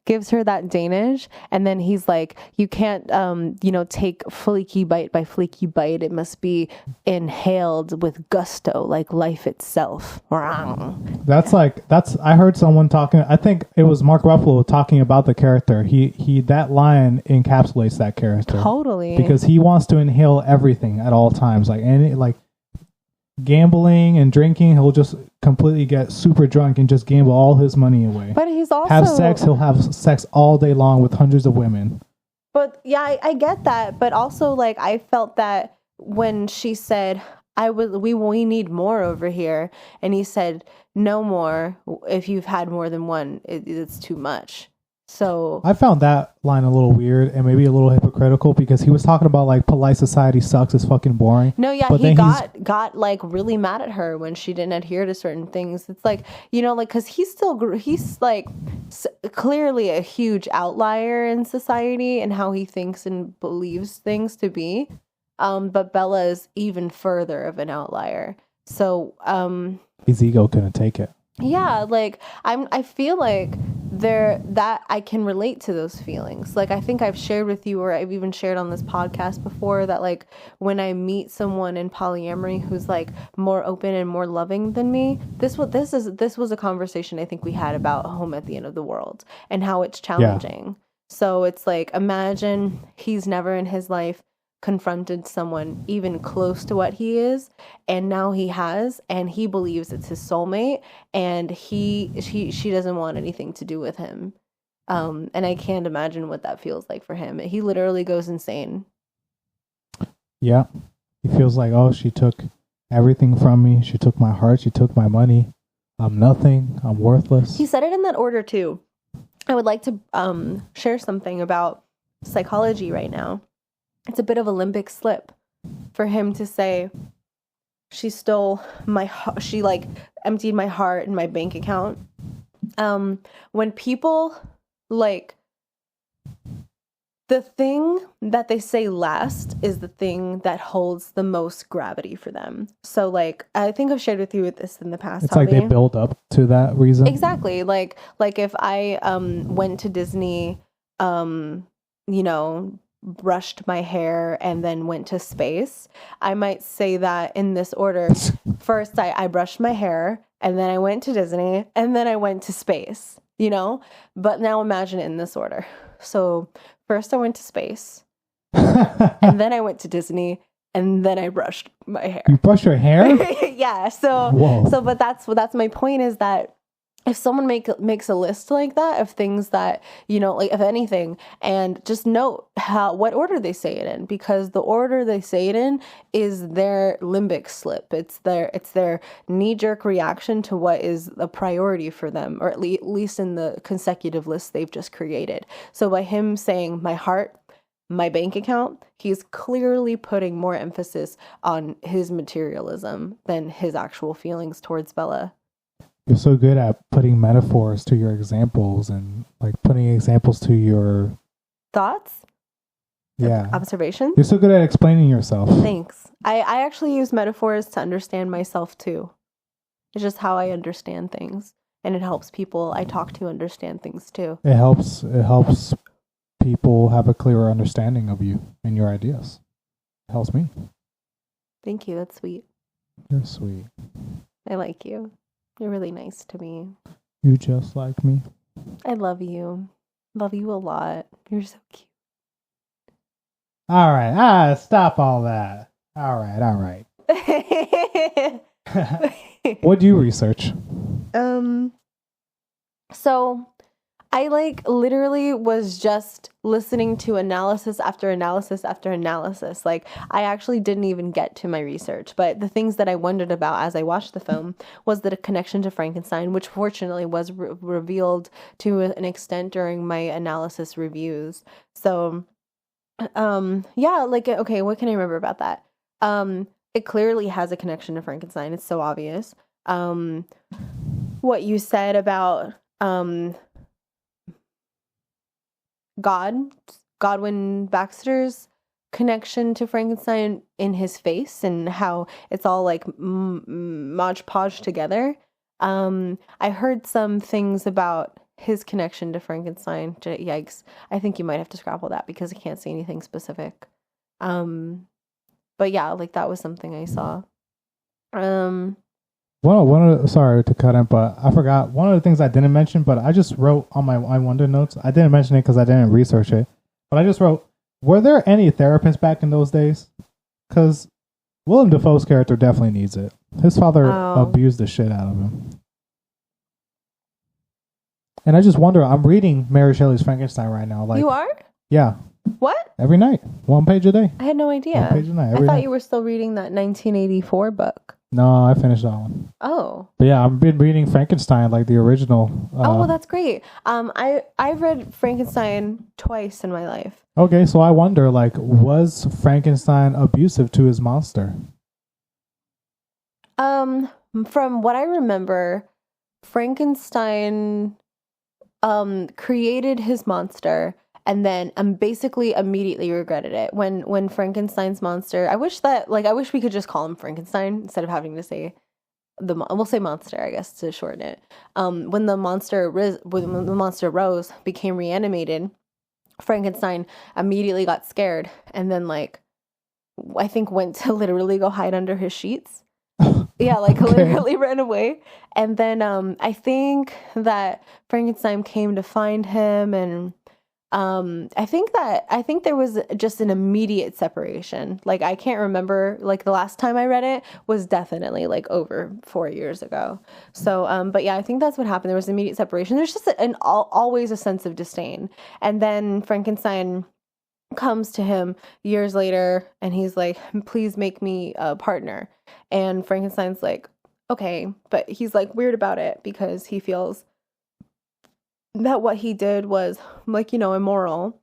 gives her that Danish, and then he's like, you can't take fleeky bite by fleeky bite. It must be inhaled with gusto, like life itself. I heard someone talking, I think it was Mark Ruffalo talking about the character. He that line encapsulates that character. Totally. Because he wants to inhale everything at all times. Like gambling and drinking, he'll just completely get super drunk and just gamble all his money away. But he's also have sex. He'll have sex all day long with hundreds of women. But yeah, I get that. But also, like, I felt that when she said, we need more over here, and he said, no more. If you've had more than one, it's too much. So I found that line a little weird and maybe a little hypocritical, because he was talking about like polite society sucks, it's fucking boring. No, yeah, but he got like really mad at her when she didn't adhere to certain things. It's like, like, because he's like clearly a huge outlier in society and how he thinks and believes things to be. But Bella is even further of an outlier. So his ego couldn't take it. Yeah, like I feel like that I can relate to those feelings. Like I think I've shared with you, or I've even shared on this podcast before, that like when I meet someone in polyamory who's like more open and more loving than me, this was a conversation I think we had about home at the end of the world and how it's challenging. Yeah. So it's like, imagine he's never in his life confronted someone even close to what he is, and now he has, and he believes it's his soulmate, and she doesn't want anything to do with him, and I can't imagine what that feels like for him. He literally goes insane. Yeah, He feels like, oh, she took everything from me. She took my heart. She took my money. I'm nothing. I'm worthless. He said it in that order too. I would like to share something about psychology right now. It's a bit of a limbic slip for him to say, she stole my, she like emptied my heart and my bank account. When people like, the thing that they say last is the thing that holds the most gravity for them. So like, I think I've shared with you this in the past. It's like they build up to that reason. Exactly. Like if I went to Disney, brushed my hair and then went to space, I might say that in this order. First, I brushed my hair, and then I went to Disney, and then I went to space, But now imagine it in this order. So first I went to space, and then I went to Disney, and then I brushed my hair. You brush your hair? Yeah. But that's my point, is that if someone makes a list like that of things that, like of anything, and just note what order they say it in, because the order they say it in is their limbic slip. It's their knee-jerk reaction to what is a priority for them, or at least in the consecutive list they've just created. So by him saying my heart, my bank account, he's clearly putting more emphasis on his materialism than his actual feelings towards Bella. You're so good at putting metaphors to your examples and like putting examples to your thoughts. Yeah. Observations. You're so good at explaining yourself. Thanks. I actually use metaphors to understand myself too. It's just how I understand things, and it helps people I talk to understand things too. It helps people have a clearer understanding of you and your ideas. It helps me. Thank you. That's sweet. You're sweet. I like you. You're really nice to me. You just like me. I love you. Love you a lot. You're so cute. All right. Stop all that. All right. What do you research? So I literally was just listening to analysis after analysis after analysis. Like, I actually didn't even get to my research, but the things that I wondered about as I watched the film was the connection to Frankenstein, which fortunately was revealed to an extent during my analysis reviews. So, okay, what can I remember about that? It clearly has a connection to Frankenstein. It's so obvious. What you said about, Godwin Baxter's connection to Frankenstein in his face, and how it's all like modge podge together. I heard some things about his connection to Frankenstein. Yikes. I think you might have to scrabble that because I can't see anything specific. But yeah, that was something I saw. Sorry to cut in, but I forgot one of the things I didn't mention, but I just wrote on my I Wonder notes. I didn't mention it because I didn't research it, but I just wrote, were there any therapists back in those days? Because Willem Dafoe's character definitely needs it. His father abused the shit out of him. And I just wonder, I'm reading Mary Shelley's Frankenstein right now. You are? Yeah. What? Every night. 1 page a day. I had no idea. 1 page a night. I thought you were still reading that 1984 book. No, I finished that one. Oh. But yeah, I've been reading Frankenstein, the original. Well, that's great. I've read Frankenstein twice in my life. Okay, so I wonder, was Frankenstein abusive to his monster? From what I remember, Frankenstein created his monster and then basically immediately regretted it. When Frankenstein's monster, I wish we could just call him Frankenstein instead of having to say we'll say monster, I guess, to shorten it. When the monster rose, became reanimated, Frankenstein immediately got scared and then I think went to literally go hide under his sheets. Yeah, okay. Literally ran away. And then I think that Frankenstein came to find him, and I think there was just an immediate separation. I can't remember, the last time I read it was definitely over 4 years ago. So, but yeah, I think that's what happened. There was immediate separation. There's just always a sense of disdain. And then Frankenstein comes to him years later and he's like, please make me a partner. And Frankenstein's like, okay, but he's like weird about it because he feels that what he did was like, immoral,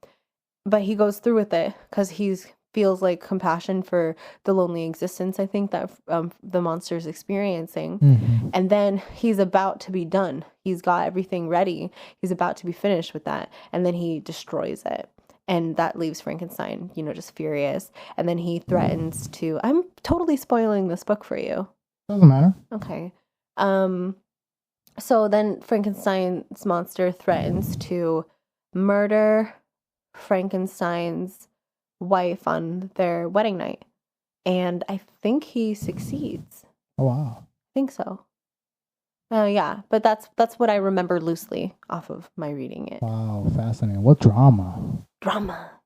but he goes through with it because he's feels like compassion for the lonely existence, I think, that the monster's experiencing. Mm-hmm. And then he's about to be done. He's got everything ready. He's about to be finished with that. And then he destroys it. And that leaves Frankenstein, just furious. And then he threatens to... I'm totally spoiling this book for you. Doesn't matter. Okay. So then Frankenstein's monster threatens to murder Frankenstein's wife on their wedding night, and I think he succeeds. Oh wow. I think so. Yeah, but that's what I remember loosely off of my reading it. Wow, fascinating. What drama.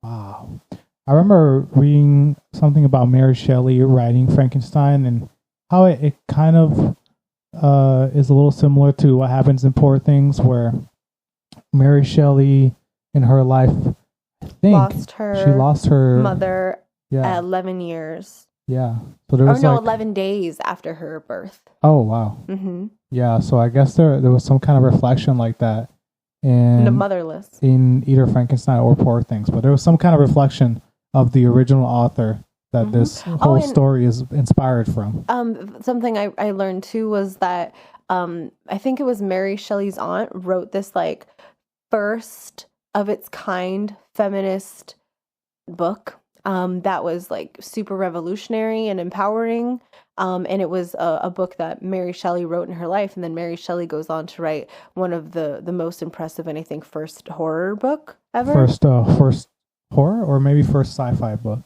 Wow. I remember reading something about Mary Shelley writing Frankenstein and how it kind of is a little similar to what happens in Poor Things, where Mary Shelley in her life, I think she lost her mother at 11 years. Yeah. So there was 11 days after her birth. Oh, wow. Mm-hmm. Yeah. So I guess there was some kind of reflection like that in The Motherless, in either Frankenstein or Poor Things, but there was some kind of reflection of the original author that this whole story is inspired from. Something I learned too was that I think it was Mary Shelley's aunt wrote this like first of its kind feminist book that was like super revolutionary and empowering, and it was a book that Mary Shelley wrote in her life, and then Mary Shelley goes on to write one of the most impressive and I think first horror book ever. First horror, or maybe first sci-fi book.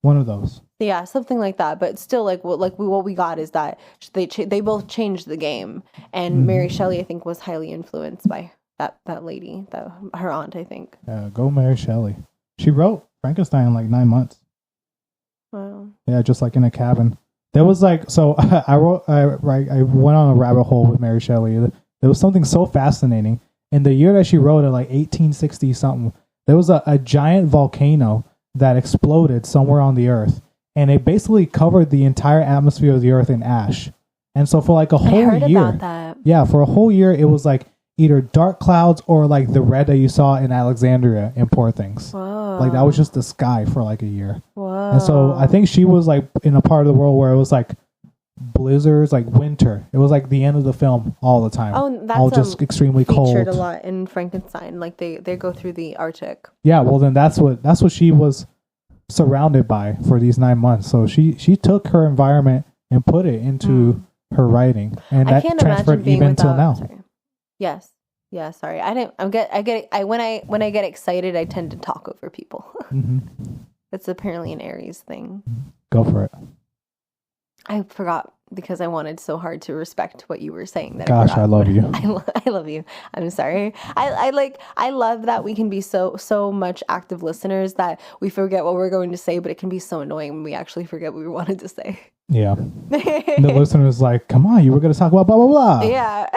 One of those. Yeah, something like that. But still, what we got is that they both changed the game, and Mary Shelley I think was highly influenced by that lady, her aunt, I think. Yeah, go Mary Shelley. She wrote Frankenstein in like 9 months. Wow. Yeah, just like in a cabin. There was like, so I went on a rabbit hole with Mary Shelley. There was something so fascinating. In the year that she wrote it, like 1860 something, there was a giant volcano that exploded somewhere on the earth, and it basically covered the entire atmosphere of the earth in ash. And so for like a whole I heard year, about that. Yeah, for a whole year, it was like either dark clouds or like the red that you saw in Alexandria in Poor Things. Whoa. Like that was just the sky for like a year. Whoa. And so I think she was like in a part of the world where it was like blizzards, like winter. It was like the end of the film all the time. Oh, that's all just extremely cold. Featured a lot in Frankenstein. Like they go through the Arctic. Yeah, well then that's what she was surrounded by for these 9 months. So she took her environment and put it into her writing, and that transferred even till now. Sorry. Yes. Yeah. Sorry. When I get excited, I tend to talk over people. Mm-hmm. It's apparently an Aries thing. Go for it. I forgot because I wanted so hard to respect what you were saying. That Gosh, I love you. I love you. I'm sorry. I love that we can be so much active listeners that we forget what we're going to say, but it can be so annoying when we actually forget what we wanted to say. Yeah. The listener is like, come on, you were going to talk about blah, blah, blah. Yeah.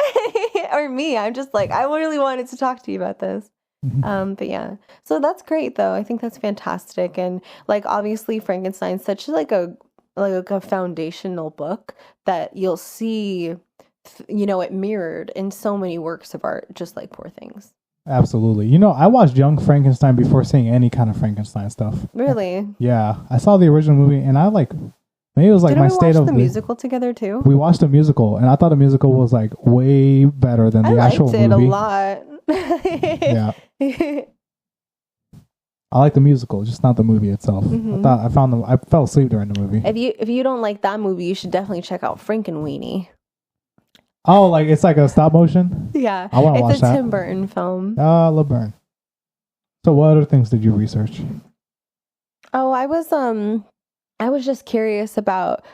Or me. I'm just like, I really wanted to talk to you about this. Mm-hmm. But yeah. So that's great though. I think that's fantastic. And like, obviously Frankenstein's such like a foundational book that you'll see, it mirrored in so many works of art, just like Poor Things. Absolutely. I watched Young Frankenstein before seeing any kind of Frankenstein stuff. Really? Yeah. I saw the original movie and I maybe it was like my state of... Did we watch the musical together too? We watched the musical and I thought the musical was like way better than the actual movie. I liked it a lot. Yeah. I like the musical, just not the movie itself. Mm-hmm. I fell asleep during the movie. If you don't like that movie, you should definitely check out Frankenweenie. Oh, like it's like a stop motion? Yeah. I want to watch that. It's a Tim Burton film. LeBurn. So what other things did you research? Oh, I was just curious about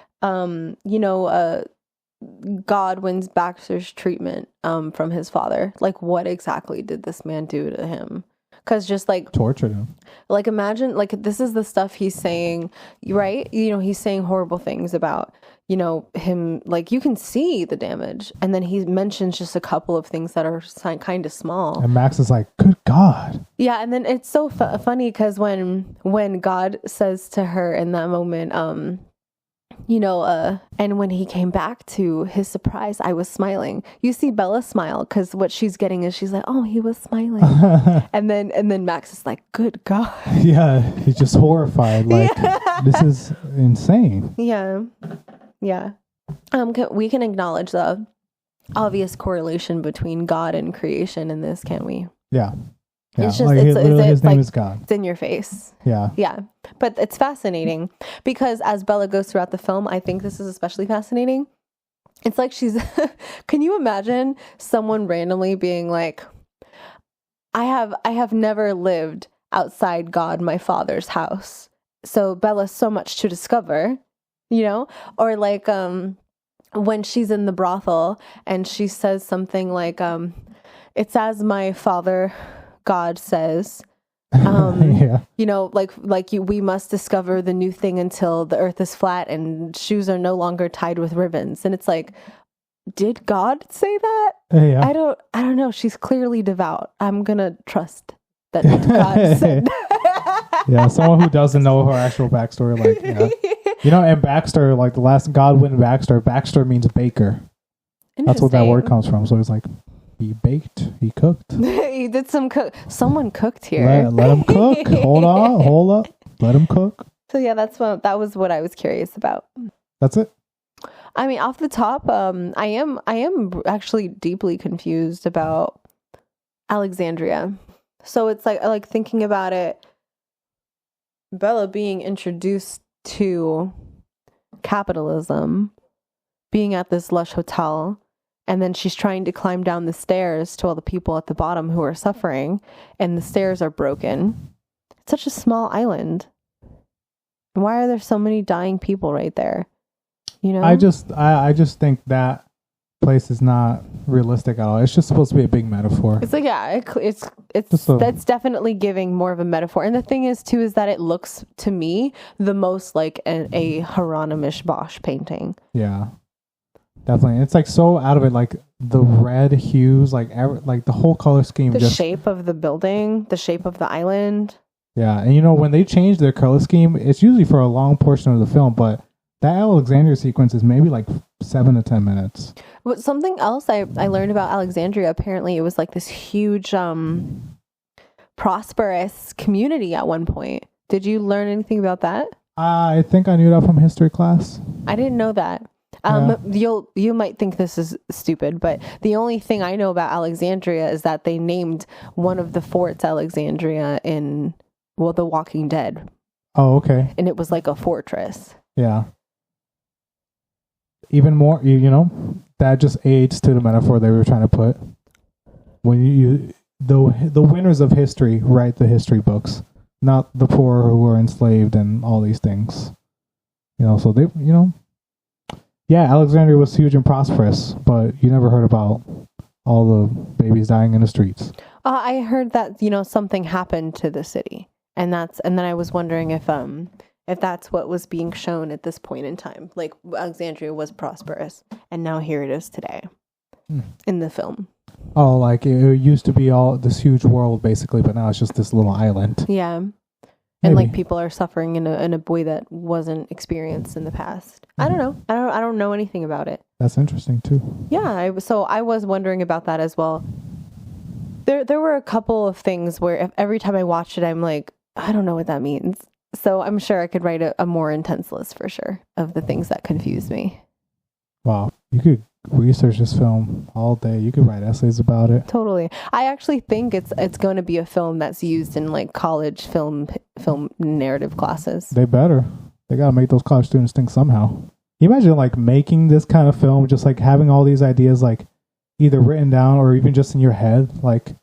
Godwin's Baxter's treatment from his father. Like what exactly did this man do to him? because just like tortured him. Like imagine, like this is the stuff he's saying, right? You know, he's saying horrible things about, you know, him. Like you can see the damage, and then he mentions just a couple of things that are kind of small. And Max is like, "Good God!" Yeah, and then it's so funny because when God says to her in that moment, you know, and when he came back, to his surprise, I was smiling. You see Bella smile because what she's getting is she's like, oh, he was smiling. and then Max is like, good God. Yeah, he's just horrified. Like, this is insane. Yeah. Yeah. We can acknowledge the obvious correlation between God and creation in this, can't we? Yeah. Yeah, it's just, like his name like, is God. It's in your face. Yeah. Yeah. But it's fascinating because as Bella goes throughout the film, I think this is especially fascinating. It's like she's, can you imagine someone randomly being like, I have never lived outside God, my father's house. So Bella's so much to discover, you know? Or like, when she's in the brothel and she says something like, it's as my father God says, yeah. you know, we must discover the new thing until the earth is flat and shoes are no longer tied with ribbons. And it's like, did God say that? Yeah. I don't know. She's clearly devout. I'm gonna trust that God said that. Yeah, someone who doesn't know her actual backstory, like, yeah. You know, and Baxter, like the last Godwin Baxter means baker. That's what that word comes from. So it's like, he baked, he cooked. He did some someone cooked here. Let him cook. Hold up. Let him cook. So yeah, that was what I was curious about. That's it. I mean, off the top, I am actually deeply confused about Alexandria. So it's like thinking about it, Bella being introduced to capitalism, being at this lush hotel, and then she's trying to climb down the stairs to all the people at the bottom who are suffering, and the stairs are broken. It's such a small island. Why are there so many dying people right there? You know? I just think that place is not realistic at all. It's just supposed to be a big metaphor. It's like, yeah, that's definitely giving more of a metaphor. And the thing is too, is that it looks to me the most like a Hieronymus Bosch painting. Yeah. Definitely. It's like so out of it, like the red hues, like the whole color scheme. The shape of the building, the shape of the island. Yeah. And you know, when they change their color scheme, it's usually for a long portion of the film, but that Alexandria sequence is maybe like 7 to 10 minutes. But something else I learned about Alexandria, apparently it was like this huge, prosperous community at one point. Did you learn anything about that? I think I knew that from history class. I didn't know that. You might think this is stupid, but the only thing I know about Alexandria is that they named one of the forts Alexandria in, The Walking Dead. Oh, okay. And it was like a fortress. Yeah. Even more, you know, that just aids to the metaphor they were trying to put. When the winners of history write the history books, not the poor who were enslaved and all these things. You know, so they, you know. Yeah, Alexandria was huge and prosperous, but you never heard about all the babies dying in the streets. I heard that, you know, something happened to the city, and then I was wondering if that's what was being shown at this point in time. Like Alexandria was prosperous, and now here it is today in the film. Oh, like it used to be all this huge world basically, but now it's just this little island. Yeah. And like people are suffering in a way that wasn't experienced in the past. I don't know. I don't know anything about it. That's interesting too. Yeah, I was wondering about that as well. There were a couple of things where every time I watched it, I'm like, I don't know what that means. So I'm sure I could write a more intense list for sure of the things that confused me. Wow, you could research this film all day. You could write essays about it. Totally. I actually think it's going to be a film that's used in like college film narrative classes. They better. They gotta make those college students think somehow. Can you imagine like making this kind of film, just like having all these ideas like either written down or even just in your head? Like,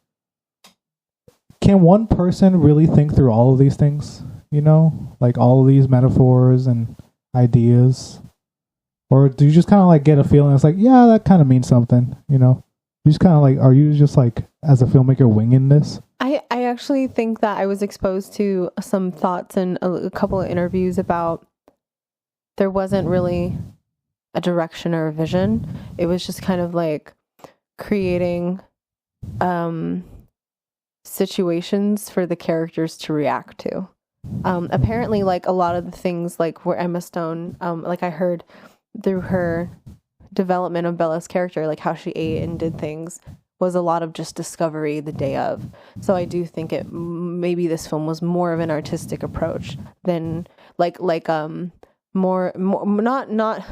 can one person really think through all of these things? You know, like all of these metaphors and ideas? Or do you just kind of like get a feeling it's like, yeah, that kind of means something, you know? You just kind of like, are you just like, as a filmmaker, winging this? I actually think that I was exposed to some thoughts and a couple of interviews about there wasn't really a direction or a vision. It was just kind of like creating situations for the characters to react to. Apparently, like a lot of the things, like where Emma Stone, like I heard through her development of Bella's character, like how she ate and did things, was a lot of just discovery the day of. So I do think maybe this film was more of an artistic approach than more not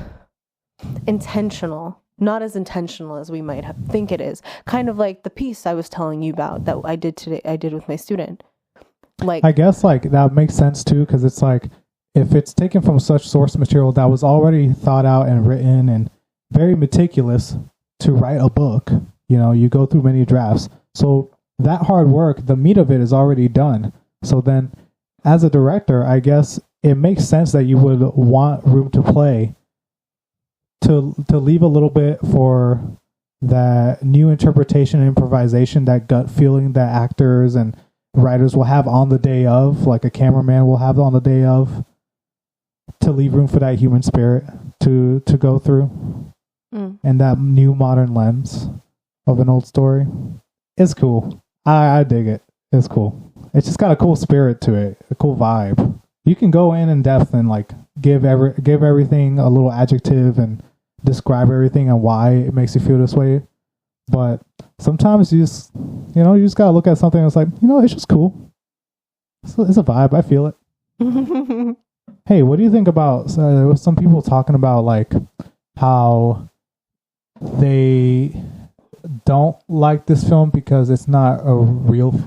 intentional, not as intentional as we might think it is. Kind of like the piece I was telling you about that I did today. I did with my student. Like, I guess like that makes sense too, because it's like if it's taken from such source material that was already thought out and written and very meticulous to write a book. You know, you go through many drafts. So that hard work, the meat of it is already done. So then as a director, I guess it makes sense that you would want room to play to leave a little bit for that new interpretation and improvisation, that gut feeling that actors and writers will have on the day of, like a cameraman will have on the day of, to leave room for that human spirit to go through. And that new modern lens of an old story. It's cool. I dig it. It's cool. It's just got a cool spirit to it, a cool vibe. You can go in depth and like give everything a little adjective and describe everything and why it makes you feel this way. But sometimes you just gotta look at something that's like, it's just cool. It's a vibe. I feel it. Hey, what do you think about, there was some people talking about like how they don't like this film because it's not a real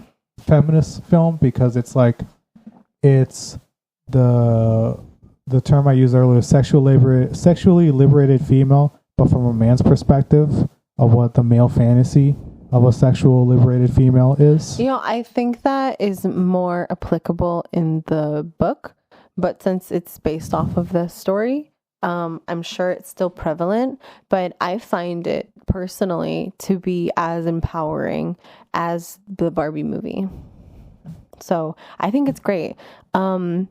feminist film, because it's like, it's the term I used earlier, sexually liberated female, but from a man's perspective of what the male fantasy of a sexual liberated female is. I think that is more applicable in the book, but since it's based off of the story, I'm sure it's still prevalent, but I find it personally to be as empowering as the Barbie movie. So I think it's great. Something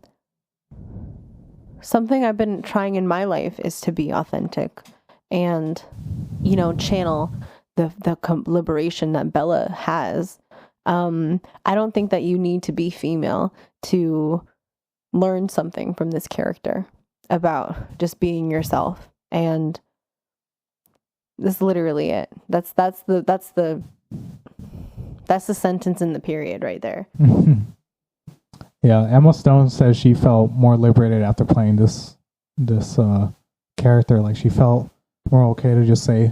I've been trying in my life is to be authentic and, channel the liberation that Bella has. I don't think that you need to be female to learn something from this character about just being yourself, and that's literally it. That's the sentence in the period right there. Yeah, Emma Stone says she felt more liberated after playing this character. Like she felt more okay to just say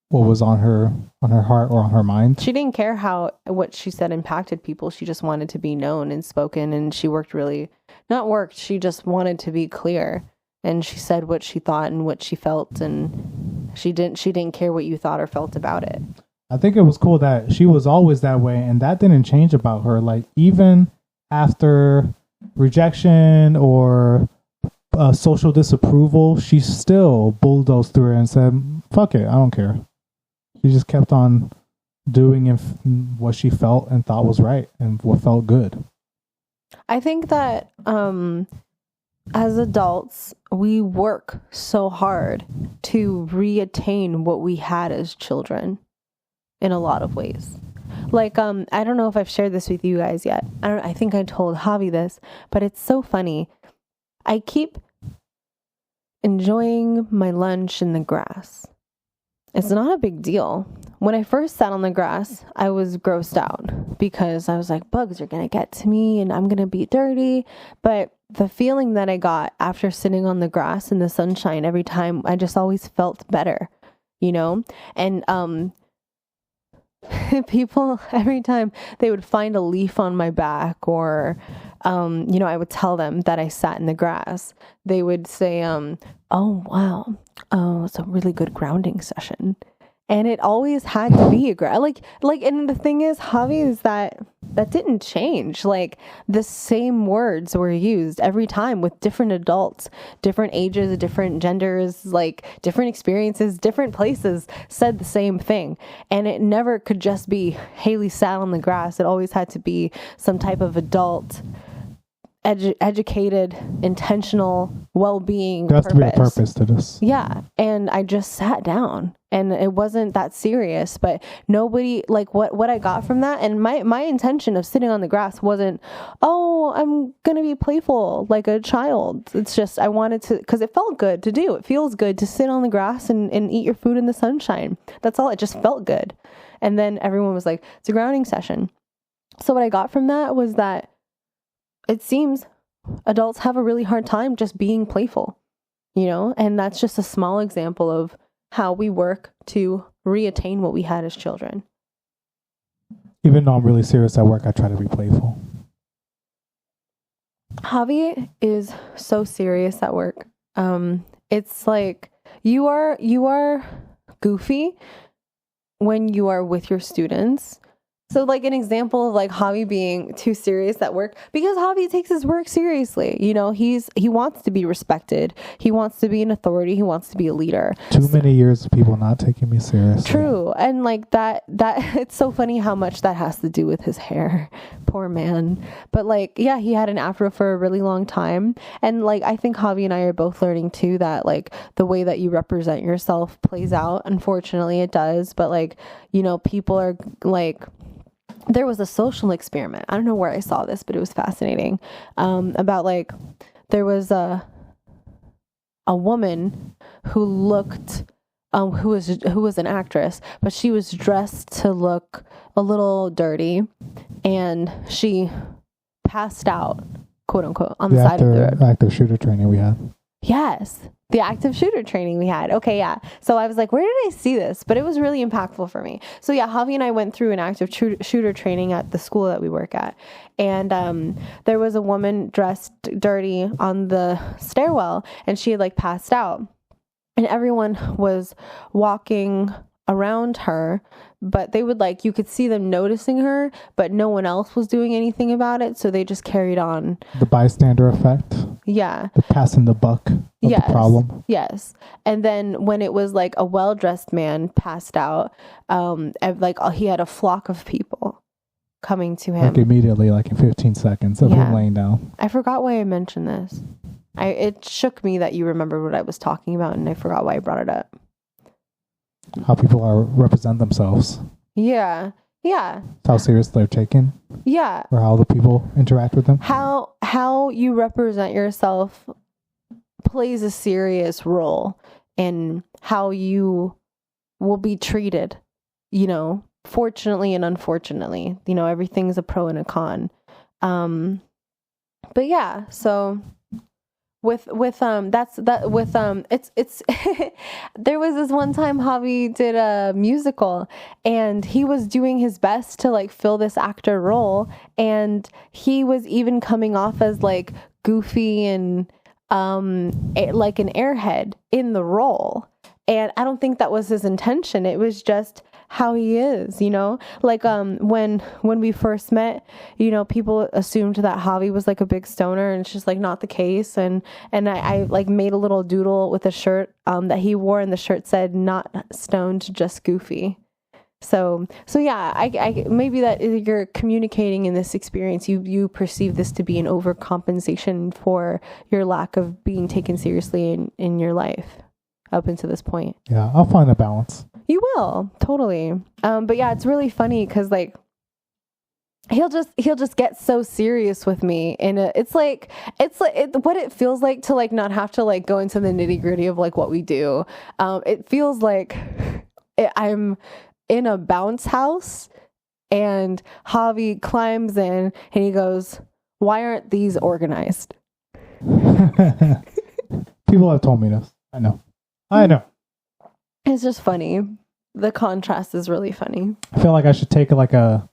what was on her heart or on her mind. She didn't care what she said impacted people. She just wanted to be known and spoken, and she she just wanted to be clear, and she said what she thought and what she felt, and she didn't care what you thought or felt about it. I think it was cool that she was always that way, and that didn't change about her. Like even after rejection or social disapproval, she still bulldozed through it and said, fuck it, I don't care. She just kept on doing what she felt and thought was right and what felt good. I think that as adults, we work so hard to reattain what we had as children in a lot of ways. Like, I don't know if I've shared this with you guys yet. I think I told Javi this, but it's so funny. I keep enjoying my lunch in the grass. It's not a big deal. When I first sat on the grass, I was grossed out because I was like, bugs are going to get to me and I'm going to be dirty. But the feeling that I got after sitting on the grass in the sunshine every time, I just always felt better, And people, every time they would find a leaf on my back or, I would tell them that I sat in the grass. They would say, oh, wow. Oh, it's a really good grounding session. And it always had to be and the thing is, Javi, is that didn't change. Like, the same words were used every time with different adults, different ages, different genders, like different experiences, different places said the same thing. And it never could just be Hailey sat on the grass. It always had to be some type of adult, educated, intentional well-being. There has to be a purpose to this. Yeah. And I just sat down, and it wasn't that serious, but nobody, like, what I got from that, and my intention of sitting on the grass wasn't, oh, I'm gonna be playful like a child. It's just, I wanted to, because it felt good to do. It feels good to sit on the grass and eat your food in the sunshine. That's all. It just felt good. And then everyone was like, it's a grounding session. So what I got from that was that it seems adults have a really hard time just being playful, and that's just a small example of how we work to reattain what we had as children. Even though I'm really serious at work, I try to be playful. Javi is so serious at work. It's like you are goofy when you are with your students. So, like, an example of like Javi being too serious at work, because Javi takes his work seriously. He wants to be respected. He wants to be an authority. He wants to be a leader. Too many years of people not taking me seriously. True. And like that it's so funny how much that has to do with his hair. Poor man. But like, yeah, he had an afro for a really long time. And like, I think Javi and I are both learning too that like the way that you represent yourself plays out. Unfortunately, it does. But like, people are like, there was a social experiment. I don't know where I saw this, but it was fascinating. About like, there was a woman who looked, who was an actress, but she was dressed to look a little dirty, and she passed out, quote unquote, on the side of the road. Active shooter training we had. Yes. The active shooter training we had. Okay, yeah. So I was like, where did I see this? But it was really impactful for me. So yeah, Javi and I went through an active shooter training at the school that we work at. And there was a woman dressed dirty on the stairwell, and she had like passed out. And everyone was walking around her, but they would like, you could see them noticing her, but no one else was doing anything about it. So they just carried on. The bystander effect. Yeah. The passing the buck of the problem. Yes. And then when it was like a well-dressed man passed out, like he had a flock of people coming to him. Like immediately, like in 15 seconds of him laying down. I forgot why I mentioned this. It shook me that you remembered what I was talking about, and I forgot why I brought it up. How people represent themselves. Yeah. Yeah. How serious they're taken. Yeah. Or how the people interact with them. How you represent yourself plays a serious role in how you will be treated, fortunately and unfortunately. Everything's a pro and a con. But yeah, so it's there was this one time Javi did a musical, and he was doing his best to like fill this actor role, and he was even coming off as like goofy and like an airhead in the role. And I don't think that was his intention. It was just how he is, like when we first met, people assumed that Javi was like a big stoner, and it's just like not the case. And I like made a little doodle with a shirt that he wore, and the shirt said "not stoned, just goofy." So yeah, I maybe that you're communicating in this experience, you perceive this to be an overcompensation for your lack of being taken seriously in your life up until this point. Yeah, I'll find a balance. You will, totally. But yeah, it's really funny because like he'll just get so serious with me, and it's like what it feels like to like not have to like go into the nitty gritty of like what we do. It feels like I'm in a bounce house, and Javi climbs in and he goes, "Why aren't these organized?" People have told me this. I know. It's just funny. The contrast is really funny. I feel like I should take like a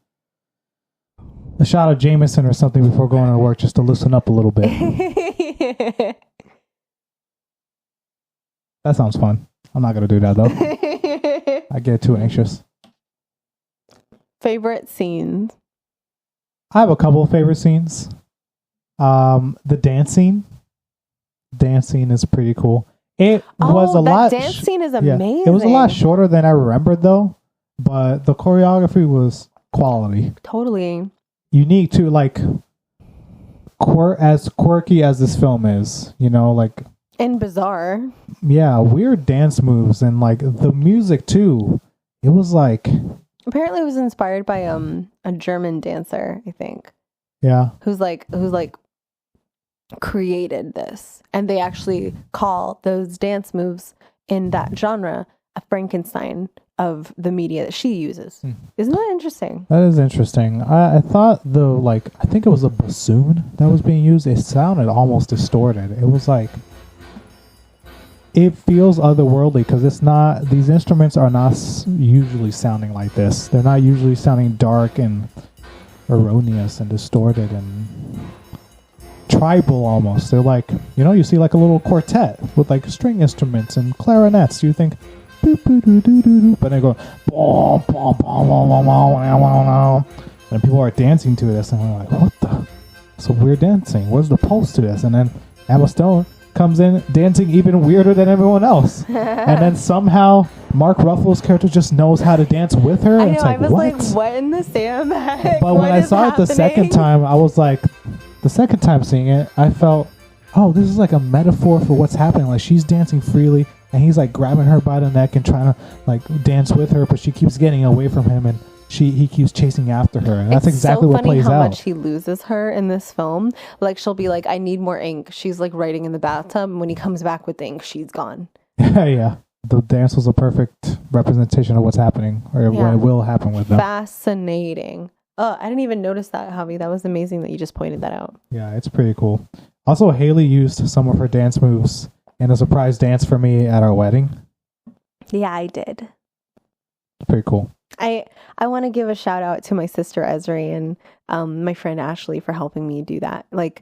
shot of Jameson or something before going to work just to loosen up a little bit. That sounds fun. I'm not going to do that though. I get too anxious. Favorite scenes? I have a couple of favorite scenes. The dance scene. Dance scene is pretty cool. It was a lot. Dance scene is amazing. It was a lot shorter than I remembered, though. But the choreography was quality. Totally unique too. Like as quirky as this film is, you know, like and bizarre. Yeah, weird dance moves and like the music too. It was like apparently it was inspired by a German dancer, I think. Yeah. Who's like created this, and they actually call those dance moves in that genre a Frankenstein of the media that she uses. Isn't that interesting? That is interesting. I thought I think it was a bassoon that was being used. It sounded almost distorted. It was like, it feels otherworldly because it's not, these instruments are not usually sounding like this. They're not usually sounding dark and erroneous and distorted and tribal almost. They're like, you know, you see like a little quartet with like string instruments and clarinets. You think, but they go, and people are dancing to this, and we're like, what the? So weird dancing. Where's the pulse to this? And then Emma Stone comes in dancing even weirder than everyone else, and then somehow Mark Ruffalo's character just knows how to dance with her. I know. It's like, I was what? like, what in the Sam heck? But when I saw it the second time, I was like, the second time seeing it, I felt, oh, this is like a metaphor for what's happening. Like she's dancing freely, and he's like grabbing her by the neck and trying to like dance with her, but she keeps getting away from him, and he keeps chasing after her, and that's exactly what plays out. It's so funny how much he loses her in this film. Like she'll be like, I need more ink. She's like writing in the bathtub, and when he comes back with the ink, she's gone. Yeah. The dance was a perfect representation of what's happening, or what will happen with them. Fascinating. Oh, I didn't even notice that, Javi. That was amazing that you just pointed that out. Yeah, it's pretty cool. Also, Hailey used some of her dance moves in a surprise dance for me at our wedding. Yeah, I did. Pretty cool. I want to give a shout out to my sister Esri and my friend Ashley for helping me do that. Like,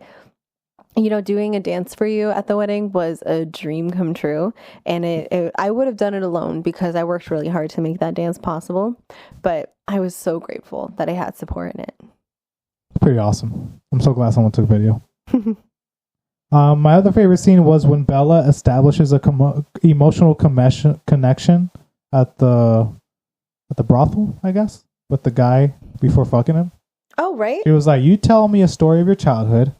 you know, doing a dance for you at the wedding was a dream come true. And I would have done it alone because I worked really hard to make that dance possible. But I was so grateful that I had support in it. Pretty awesome. I'm so glad someone took video. My other favorite scene was when Bella establishes a emotional connection at the brothel, I guess, with the guy before fucking him. Oh, right. She was like, you tell me a story of your childhood,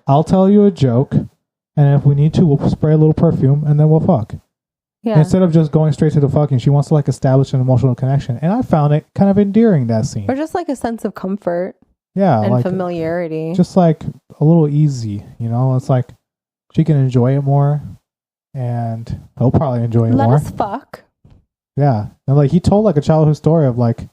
I'll tell you a joke, and if we need to, we'll spray a little perfume, and then we'll fuck. Yeah. Instead of just going straight to the fucking, she wants to like establish an emotional connection. And I found it kind of endearing, that scene. Or just like a sense of comfort. Yeah. And like, familiarity. Just like a little easy, you know? It's like she can enjoy it more, and he'll probably enjoy it more. Let us fuck. Yeah. And like he told like a childhood story of like,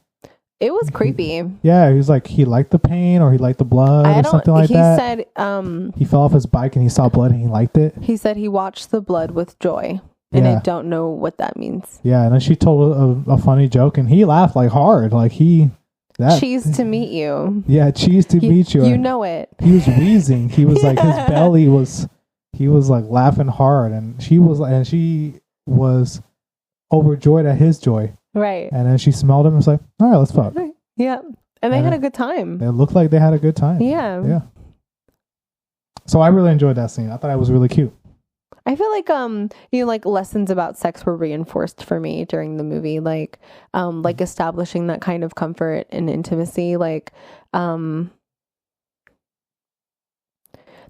it was creepy. Yeah, he was like, he liked the pain or he liked the blood or something like that. He said he fell off his bike and he saw blood and he liked it. He said he watched the blood with joy. And I don't know what that means. Yeah, and then she told a funny joke and he laughed like hard. Like cheese to meet you. Yeah, cheese to meet you. You know it. He was wheezing. He was like, his belly was, he was like laughing hard, and she was overjoyed at his joy. Right. And then she smelled him and was like, all right, let's fuck. Yeah. And they had a good time. It looked like they had a good time. Yeah. Yeah. So I really enjoyed that scene. I thought it was really cute. I feel like like lessons about sex were reinforced for me during the movie, like establishing that kind of comfort and intimacy. Like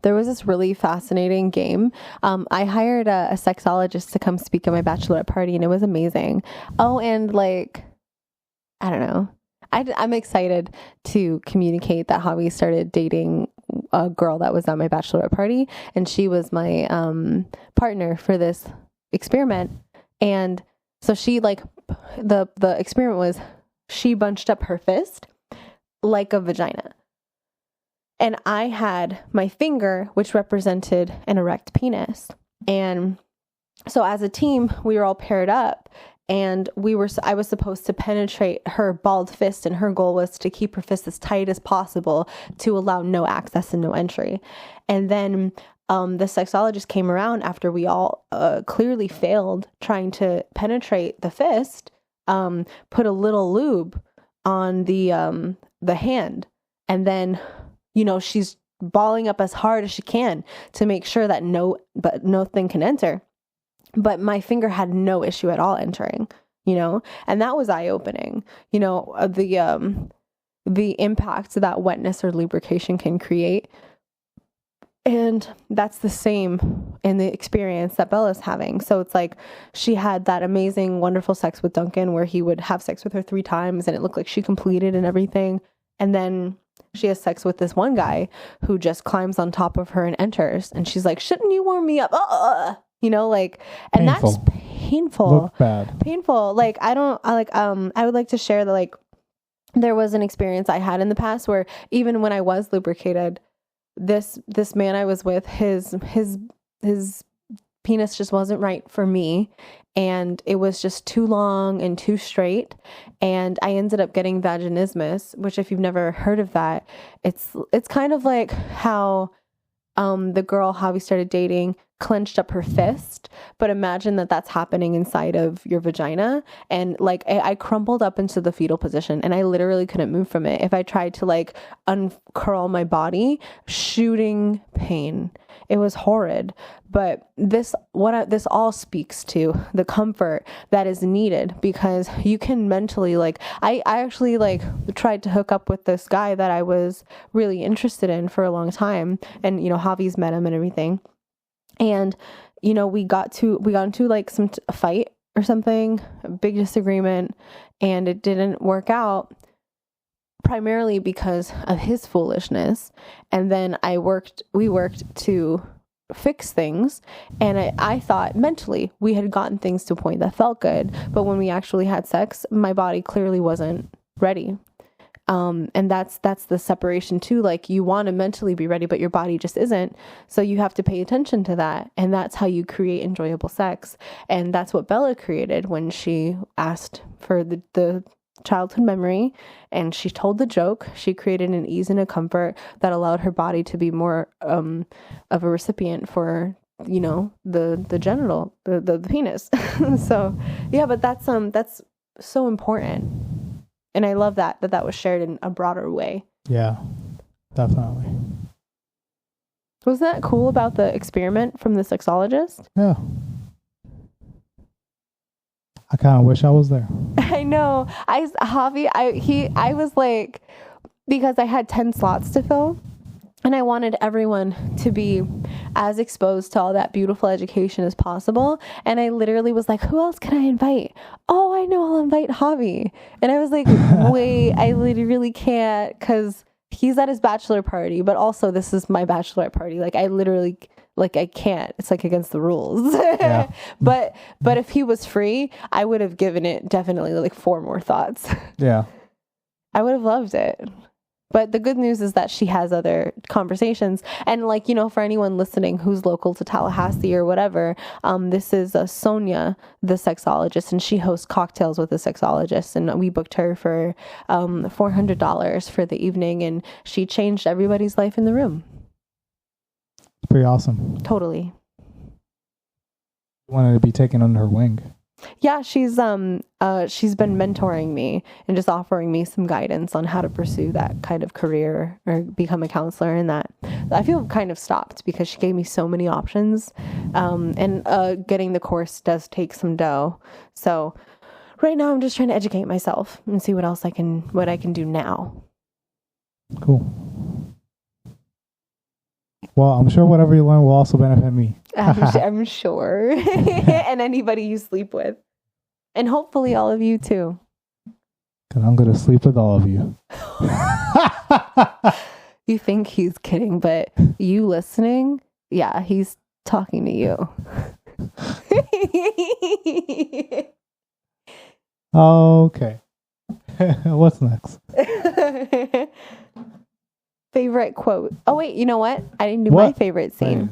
there was this really fascinating game. I hired a sexologist to come speak at my bachelorette party, and it was amazing. Oh, and like, I don't know. I'm excited to communicate that Javi started dating a girl that was at my bachelorette party, and she was my partner for this experiment. And so she like the experiment was she bunched up her fist like a vagina, and I had my finger, which represented an erect penis. And so as a team, we were all paired up. And I was supposed to penetrate her balled fist, and her goal was to keep her fist as tight as possible to allow no access and no entry. And then the sexologist came around after we all clearly failed trying to penetrate the fist. put a little lube on the hand, and then, you know, she's balling up as hard as she can to make sure that no thing can enter. But my finger had no issue at all entering, you know, and that was eye-opening, you know, the impact that wetness or lubrication can create. And that's the same in the experience that Bella's having. So it's like she had that amazing, wonderful sex with Duncan where he would have sex with her 3 times and it looked like she completed and everything. And then she has sex with this one guy who just climbs on top of her and enters. And she's like, shouldn't you warm me up? You know, like, and Painful. that's painful. Look bad. Painful. Like, I would like to share that, like, there was an experience I had in the past where even when I was lubricated, this man I was with, his penis just wasn't right for me, and it was just too long and too straight, and I ended up getting vaginismus, which, if you've never heard of that, it's kind of like how the girl Javi started dating clenched up her fist, but imagine that that's happening inside of your vagina. And like I crumpled up into the fetal position and I literally couldn't move from it. If I tried to like uncurl my body, shooting pain. It was horrid. But this all speaks to the comfort that is needed, because you can mentally, like, I actually like tried to hook up with this guy that I was really interested in for a long time, and you know, Javi's met him and everything. And, you know, we got into like a fight or something, a big disagreement, and it didn't work out primarily because of his foolishness. And then we worked to fix things. And I thought mentally we had gotten things to a point that felt good. But when we actually had sex, my body clearly wasn't ready. And that's the separation too. Like, you want to mentally be ready, but your body just isn't. So you have to pay attention to that. And that's how you create enjoyable sex. And that's what Bella created when she asked for the childhood memory, and she told the joke. She created an ease and a comfort that allowed her body to be more, of a recipient for, you know, the genital, the penis. So yeah, but that's so important. And I love that was shared in a broader way. Yeah, definitely. Wasn't that cool about the experiment from the sexologist? Yeah. I kind of wish I was there. I know. I was like, because I had 10 slots to fill, and I wanted everyone to be as exposed to all that beautiful education as possible. And I literally was like, who else can I invite? Oh, I know, I'll invite Javi. And I was like, wait, I literally can't, because he's at his bachelor party, but also this is my bachelorette party. Like, I literally, like, I can't. It's like against the rules. Yeah. But if he was free, I would have given it definitely like 4 more thoughts. Yeah. I would have loved it. But the good news is that she has other conversations. And like, you know, for anyone listening who's local to Tallahassee or whatever, this is Sonia, the sexologist, and she hosts cocktails with the sexologist. And we booked her for $400 for the evening, and she changed everybody's life in the room. Pretty awesome. Totally. Wanted to be taken under her wing. Yeah, she's been mentoring me and just offering me some guidance on how to pursue that kind of career or become a counselor, and that I feel kind of stopped because she gave me so many options. And getting the course does take some dough. So right now I'm just trying to educate myself and see what I can do now. Cool. Well, I'm sure whatever you learn will also benefit me. I'm sure. And anybody you sleep with. And hopefully all of you too. And I'm going to sleep with all of you. You think he's kidding, but you listening, yeah, he's talking to you. Okay. What's next? Favorite quote. Oh, wait, you know what? I didn't do my favorite scene.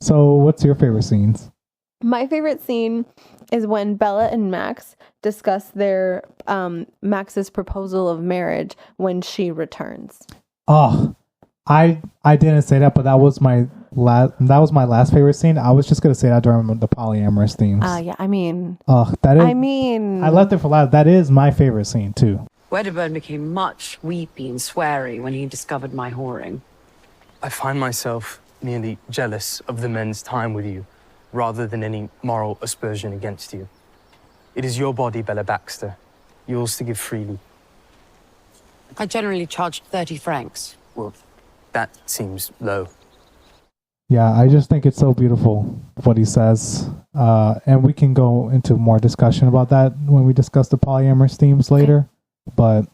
So what's your favorite scenes? My favorite scene is when Bella and Max discuss their Max's proposal of marriage when she returns. Oh, I didn't say that, but that was my that was my last favorite scene. I was just gonna say that during the polyamorous themes. Yeah, I mean, that is. I left it for last. That is my favorite scene too. Wedderburn became much weepy and sweary when he discovered my whoring. I find myself merely jealous of the men's time with you, rather than any moral aspersion against you. It is your body, Bella Baxter, yours to give freely. I generally charged 30 francs. Well, that seems low. Yeah, I just think it's so beautiful what he says. And we can go into more discussion about that when we discuss the polyamorous themes later. But,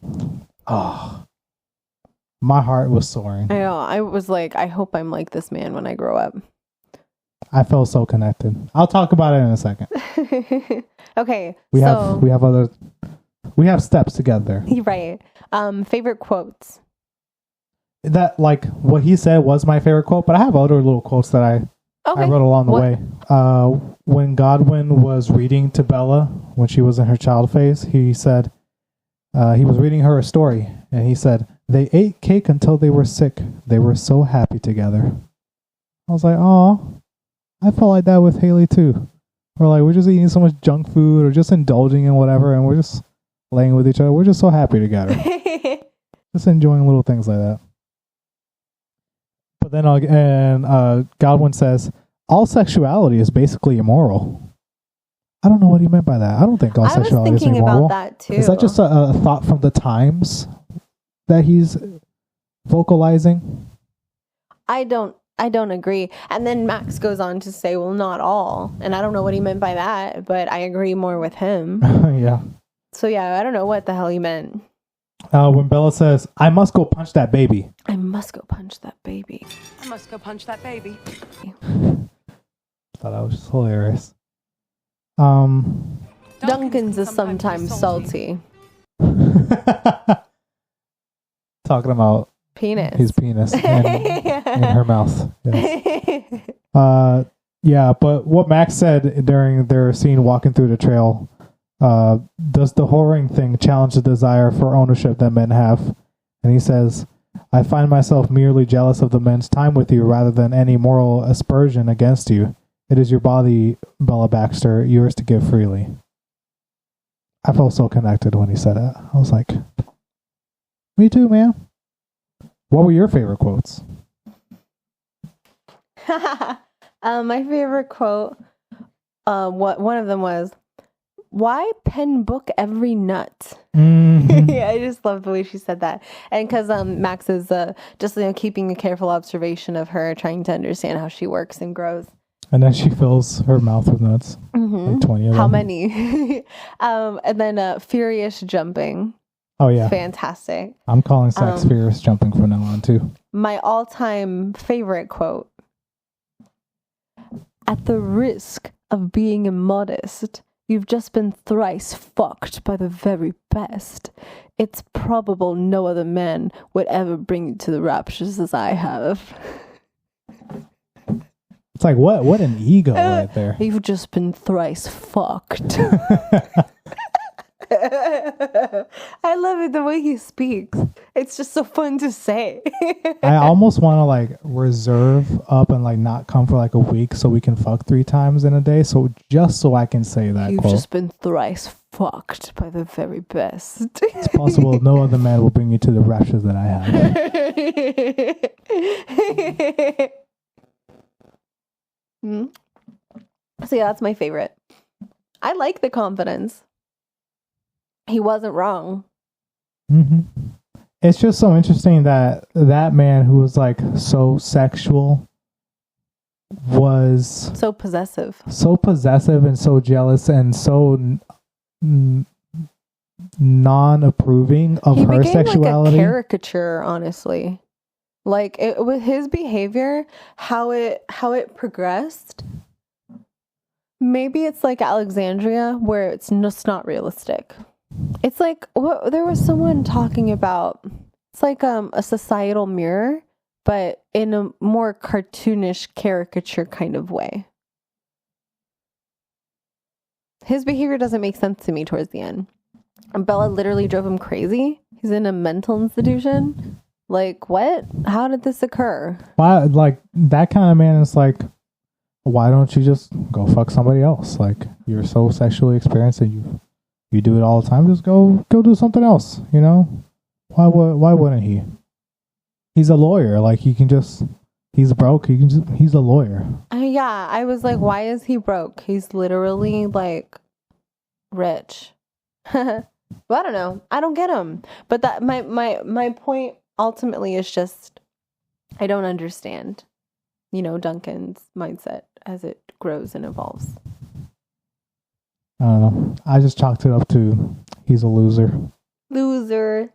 my heart was soaring. I know. I was like, I hope I'm like this man when I grow up. I felt so connected. I'll talk about it in a second. Okay. We have steps together. Right. Favorite quotes. That, like, what he said was my favorite quote, but I have other little quotes that I wrote along the way. When Godwin was reading to Bella when she was in her child phase, he said, he was reading her a story, and he said, "They ate cake until they were sick. They were so happy together." I was like, oh, I felt like that with Hailey too. We're just eating so much junk food or just indulging in whatever, and we're just laying with each other. We're just so happy together. Just enjoying little things like that. But then Godwin says, all sexuality is basically immoral. I don't know what he meant by that. I don't think all sexuality is immoral. I was thinking about that too. Is that just a thought from the times that he's vocalizing? I don't agree. And then Max goes on to say, well, not all. And I don't know what he meant by that, but I agree more with him. Yeah. So yeah, I don't know what the hell he meant. When Bella says, I must go punch that baby. I must go punch that baby. I must go punch that baby. Thought that was just hilarious. Duncan's is sometimes salty. Talking about penis. His penis in her mouth. Yes. Yeah, but what Max said during their scene walking through the trail, does the whoring thing challenge the desire for ownership that men have? And he says, I find myself merely jealous of the men's time with you rather than any moral aspersion against you. It is your body, Bella Baxter, yours to give freely. I felt so connected when he said that. I was like, me too, man. What were your favorite quotes? My favorite quote, one of them was, why pen book every nut? Mm-hmm. Yeah, I just love the way she said that. And because Max is just keeping a careful observation of her, trying to understand how she works and grows. And then she fills her mouth with nuts. Mm-hmm. Like 20 of them. How many? And then furious jumping. Oh, yeah. Fantastic. I'm calling sex furious jumping from now on, too. My all-time favorite quote. At the risk of being immodest, you've just been thrice fucked by the very best. It's probable no other man would ever bring you to the raptures as I have. It's like, what an ego right there. You've just been thrice fucked. I love it the way he speaks. It's just so fun to say. I almost want to reserve up and not come for a week so we can fuck 3 times in a day. So just so I can say that You've quote. just been thrice fucked by the very best. It's possible no other man will bring you to the raptures that I have. So yeah, that's my favorite. I like the confidence. He wasn't wrong. Mm-hmm. It's just so interesting that man who was so sexual was so possessive and so jealous and so non-approving of he her sexuality. Like a caricature, honestly. With his behavior, how it progressed. Maybe it's like Alexandria, where it's just not realistic. It's there was someone talking about. It's like a societal mirror, but in a more cartoonish caricature kind of way. His behavior doesn't make sense to me towards the end. And Bella literally drove him crazy. He's in a mental institution. Like, what? How did this occur? Why, like, that kind of man is like, why don't you just go fuck somebody else? Like, you're so sexually experienced and you do it all the time. Just go do something else, you know? Why wouldn't he? He's a lawyer. Like, he's broke. He's a lawyer. Yeah, I was like, why is he broke? He's literally like rich. Well, I don't know. I don't get him. But that my point ultimately is just I don't understand, Duncan's mindset as it grows and evolves. I don't know. I just chalked it up to he's a loser. Loser.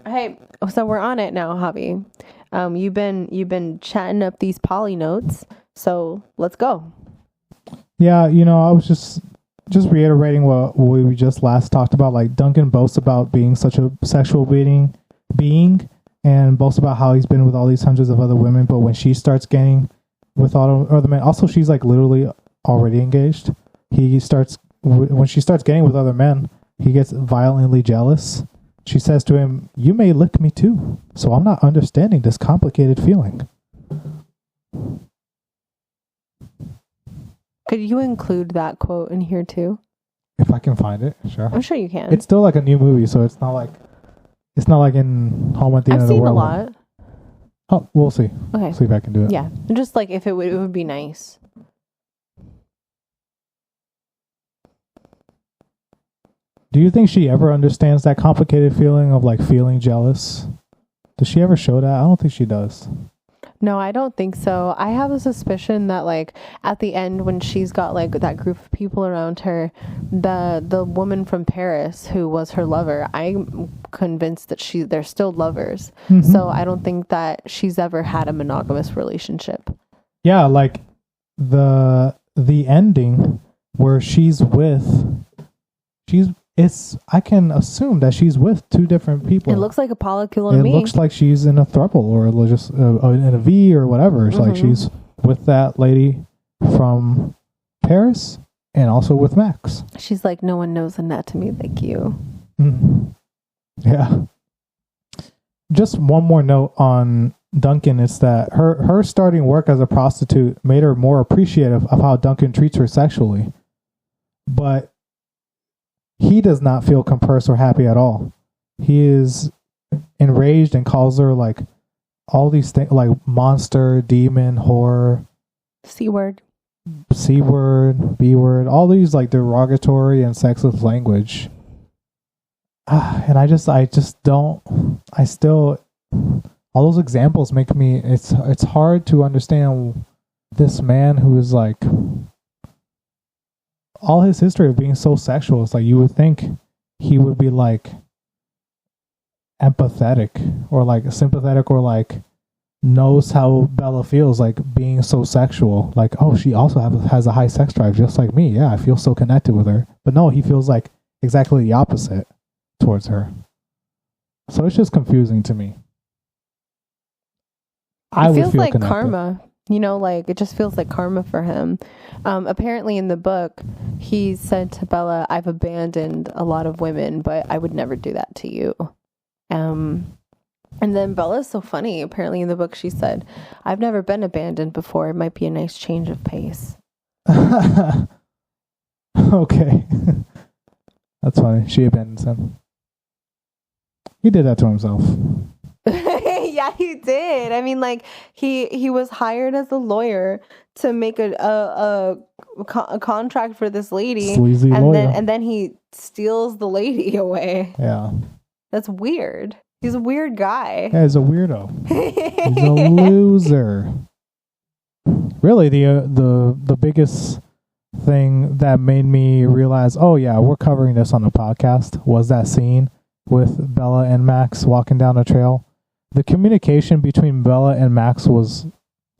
Hey, so we're on it now, Javi. You've been chatting up these poly notes, so let's go. Yeah, I was just reiterating what we just last talked about. Like, Duncan boasts about being such a sexual being, and boasts about how he's been with all these hundreds of other women. But when she starts getting with all other men, also she's like literally already engaged. When she starts getting with other men, he gets violently jealous. She says to him, "You may lick me too, so I'm not understanding this complicated feeling." Could you include that quote in here too? If I can find it, sure. I'm sure you can. It's still like a new movie, so it's not like in Home at the End of the World. I've seen a lot. Oh, we'll see. Okay. See if I can do it. Yeah, just like if it would be nice. Do you think she ever understands that complicated feeling of like feeling jealous? Does she ever show that? I don't think she does. No, I don't think so. I have a suspicion that like at the end when she's got like that group of people around her, the woman from Paris who was her lover, I'm convinced that they're still lovers. Mm-hmm. So I don't think that she's ever had a monogamous relationship. Yeah, like the ending where I can assume that she's with two different people. It looks like a polycule to me. It looks like she's in a throuple or just in a V or whatever. It's like she's with that lady from Paris and also with Max. She's like, no one knows anatomy like you. Mm-hmm. Yeah. Just one more note on Duncan is that her starting work as a prostitute made her more appreciative of how Duncan treats her sexually. But he does not feel compursed or happy at all. He is enraged and calls her like all these things like monster, demon, whore, C-word, B-word, all these like derogatory and sexist language. And I still, all those examples make me, it's hard to understand this man who is like, all his history of being so sexual. It's like you would think he would be like empathetic or like sympathetic or like knows how Bella feels like being so sexual. Like, oh, she also has a high sex drive just like me. Yeah, I feel so connected with her. But no, he feels like exactly the opposite towards her. So it's just confusing to me. It feels like connected. Karma. Like it just feels like karma for him. Apparently in the book, he said to Bella, "I've abandoned a lot of women, but I would never do that to you." And then Bella's so funny. Apparently in the book, she said, "I've never been abandoned before. It might be a nice change of pace." Okay. That's funny. She abandons him. He did that to himself. Yeah, he did. I mean, like he was hired as a lawyer to make a contract for this lady, sleazy and lawyer. then he steals the lady away. Yeah, that's weird. He's a weird guy. Yeah, he's a weirdo. He's a loser. Really, the biggest thing that made me realize, oh yeah, we're covering this on the podcast, was that scene with Bella and Max walking down a trail. The communication between Bella and Max was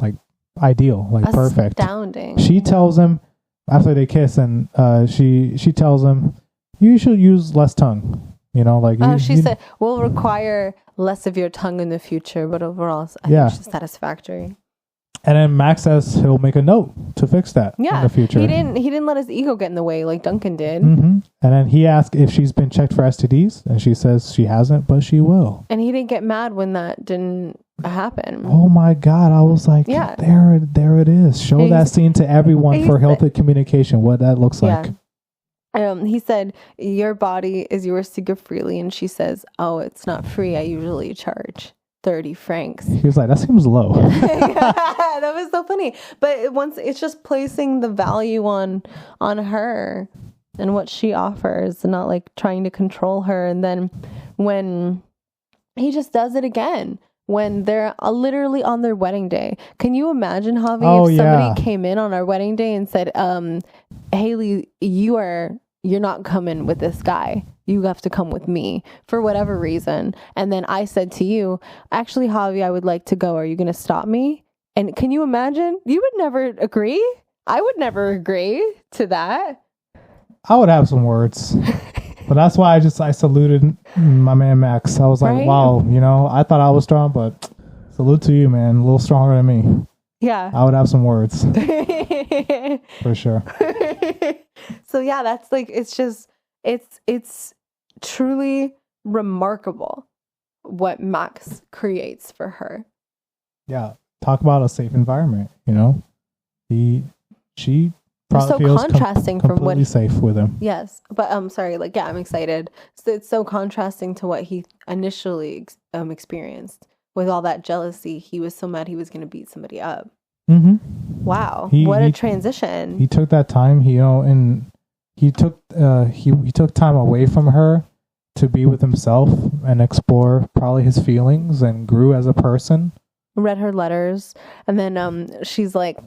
like ideal, like perfect. Astounding. She tells him after they kiss, and she tells him, "You should use less tongue." She said, "We'll require less of your tongue in the future, but overall, I think she's satisfactory." And then Max says he'll make a note to fix that in the future. He didn't let his ego get in the way like Duncan did. Mm-hmm. And then he asked if she's been checked for STDs, and she says she hasn't, but she will. And he didn't get mad when that didn't happen. Oh my God. I was like, yeah. there it is. Show that scene to everyone for healthy communication, what that looks like. He said, your body is yours to give freely. And she says, oh, it's not free. I usually charge 30 francs. He was like, that seems low. That was so funny. But once it's just placing the value on her and what she offers, and not like trying to control her. And then when he just does it again, when they're literally on their wedding day. Can you imagine, Javi, if somebody came in on our wedding day and said, Hailey, you're not coming with this guy. You have to come with me for whatever reason. And then I said to you, actually, Javi, I would like to go. Are you going to stop me? And can you imagine? You would never agree. I would never agree to that. I would have some words. But that's why I saluted my man Max. I was like, wow, I thought I was strong, but salute to you, man. A little stronger than me. Yeah. I would have some words. For sure. So yeah, that's like, it's truly remarkable what Max creates for her. Yeah. Talk about a safe environment, she probably so feels contrasting from completely safe with him. Yes, but I'm excited. So it's so contrasting to what he initially experienced with all that jealousy. He was so mad he was going to beat somebody up. Mm-hmm. Wow, what a transition! He took that time, and he took time away from her to be with himself and explore probably his feelings, and grew as a person. Read her letters, and then she's like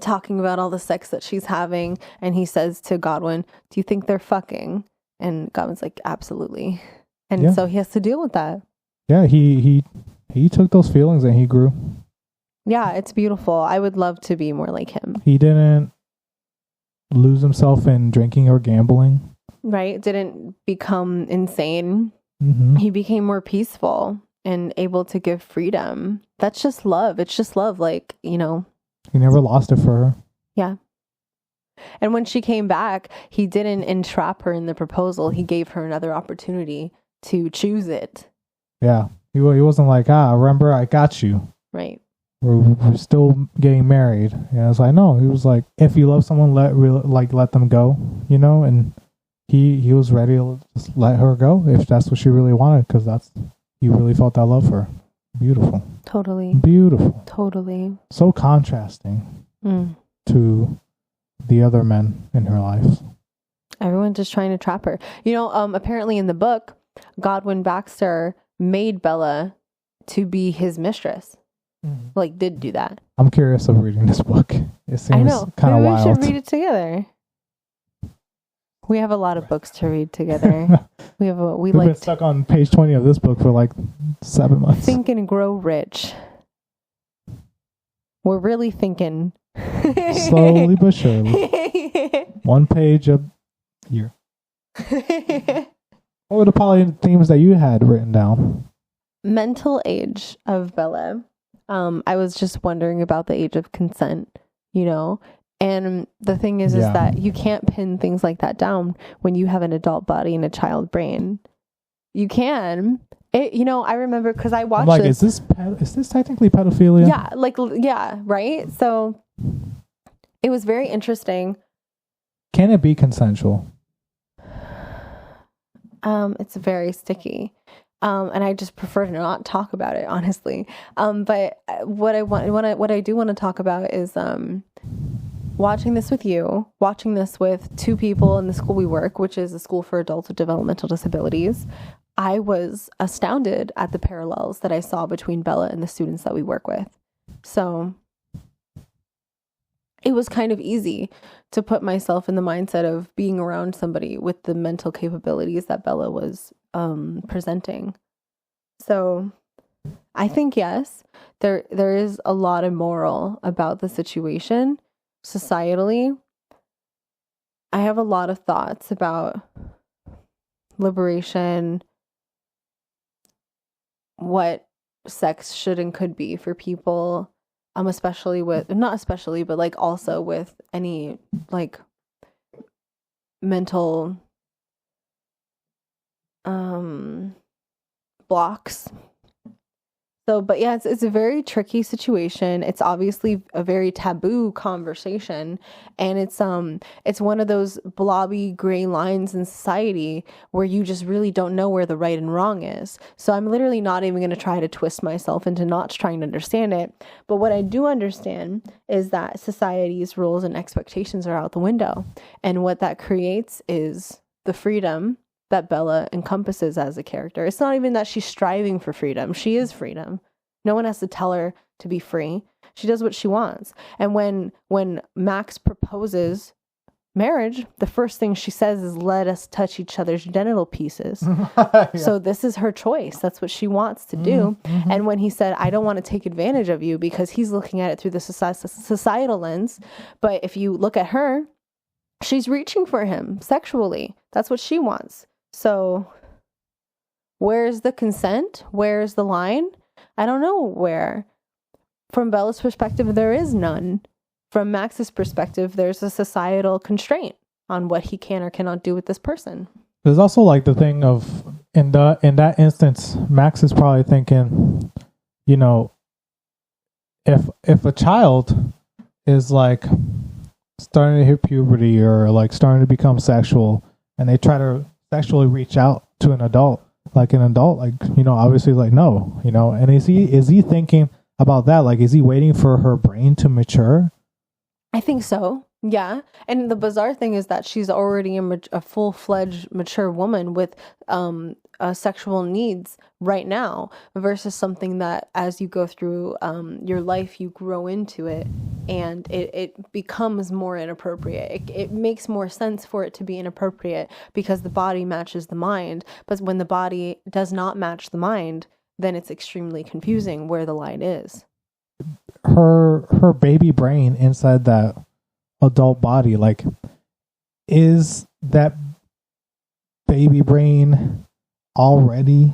talking about all the sex that she's having, and he says to Godwin, do you think they're fucking? And Godwin's like, absolutely. And so he has to deal with that. Yeah, he took those feelings and he grew. Yeah, it's beautiful. I would love to be more like him. He didn't lose himself in drinking or gambling. Right? Didn't become insane. Mm-hmm. He became more peaceful and able to give freedom. That's just love. It's just love. Like, He never lost it for her. Yeah. And when she came back, he didn't entrap her in the proposal. He gave her another opportunity to choose it. Yeah. He wasn't like, remember, I got you. Right. We're still getting married. Yeah, it's like, no. He was like, if you love someone, let them go, and he was ready to just let her go if that's what she really wanted, because he really felt that love for her. Beautiful. Totally. Beautiful. Totally. So contrasting to the other men in her life. Everyone's just trying to trap her. Apparently in the book, Godwin Baxter made Bella to be his mistress. Like, did do that. I'm curious of reading this book. It seems kind of wild. We should read it together. We have a lot of books to read together. We've been stuck on page 20 of this book for like 7 months. Think and Grow Rich. We're really thinking. Slowly but surely. 1 page a year. What were the poly themes that you had written down? Mental age of Bella. I was just wondering about the age of consent, And the thing is that you can't pin things like that down when you have an adult body and a child brain. You can. I remember because I watched this. Is this technically pedophilia? Yeah, right? So it was very interesting. Can it be consensual? It's very sticky. And I just prefer to not talk about it, honestly. But what I do want to talk about is watching this with you, watching this with 2 people in the school we work, which is a school for adults with developmental disabilities. I was astounded at the parallels that I saw between Bella and the students that we work with. So it was kind of easy to put myself in the mindset of being around somebody with the mental capabilities that Bella was presenting. So I think, yes, there is a lot of moral about the situation societally. I have a lot of thoughts about liberation, what sex should and could be for people, especially with, not especially, but like also with any like mental blocks. So, but yeah, it's a very tricky situation. It's obviously a very taboo conversation, and it's one of those blobby gray lines in society where you just really don't know where the right and wrong is. So I'm literally not even going to try to twist myself into not trying to understand it. But what I do understand is that society's rules and expectations are out the window, and what that creates is the freedom that Bella encompasses as a character. It's not even that she's striving for freedom. She is freedom. No one has to tell her to be free. She does what she wants. And when Max proposes marriage, the first thing she says is, let us touch each other's genital pieces. Yeah. So this is her choice. That's what she wants to do. Mm-hmm. And when he said, I don't want to take advantage of you, because he's looking at it through the societal lens. But if you look at her, she's reaching for him sexually. That's what she wants. So where's the consent? Where's the line? I don't know where. From Bella's perspective, there is none. From Max's perspective, there's a societal constraint on what he can or cannot do with this person. There's also like the thing of, in that instance, Max is probably thinking, you know, if a child is like starting to hit puberty or like starting to become sexual, and they try to sexually reach out to an adult, like, you know, obviously like, no, you know, and is he thinking about that? Like, is he waiting for her brain to mature? I think so. Yeah. And the bizarre thing is that she's already a full-fledged mature woman with sexual needs right now, versus something that as you go through your life, you grow into it, and it becomes more inappropriate. It makes more sense for it to be inappropriate because the body matches the mind. But when the body does not match the mind, then it's extremely confusing where the line is. Her baby brain inside that adult body, like, is that baby brain already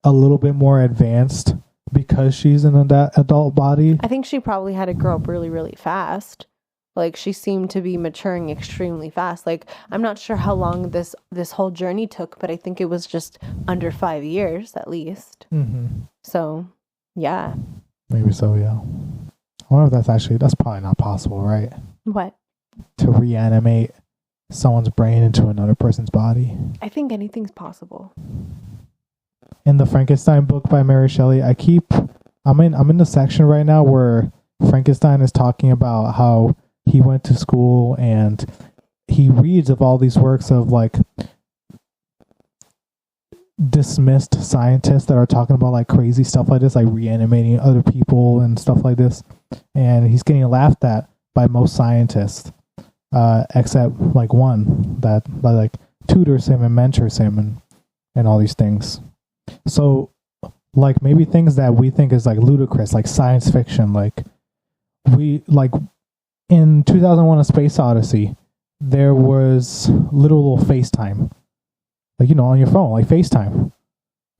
a little bit more advanced because she's in that adult body? I think she probably had to grow up really, really fast. Like, she seemed to be maturing extremely fast. Like, I'm not sure how long this whole journey took, but I think it was just under 5 years at least. Mm-hmm. So, yeah. Maybe so, yeah. I wonder if that's probably not possible, right? What? To reanimate someone's brain into another person's body. I think anything's possible. In the Frankenstein book by Mary Shelley, I'm in the section right now where Frankenstein is talking about how he went to school and he reads of all these works of like dismissed scientists that are talking about like crazy stuff like this, like reanimating other people and stuff like this. And he's getting laughed at by most scientists, except like one that like tutors him and mentors him and all these things. So like maybe things that we think is like ludicrous, like science fiction, like we like in 2001 A Space Odyssey, there was little FaceTime, like, you know, on your phone, like FaceTime.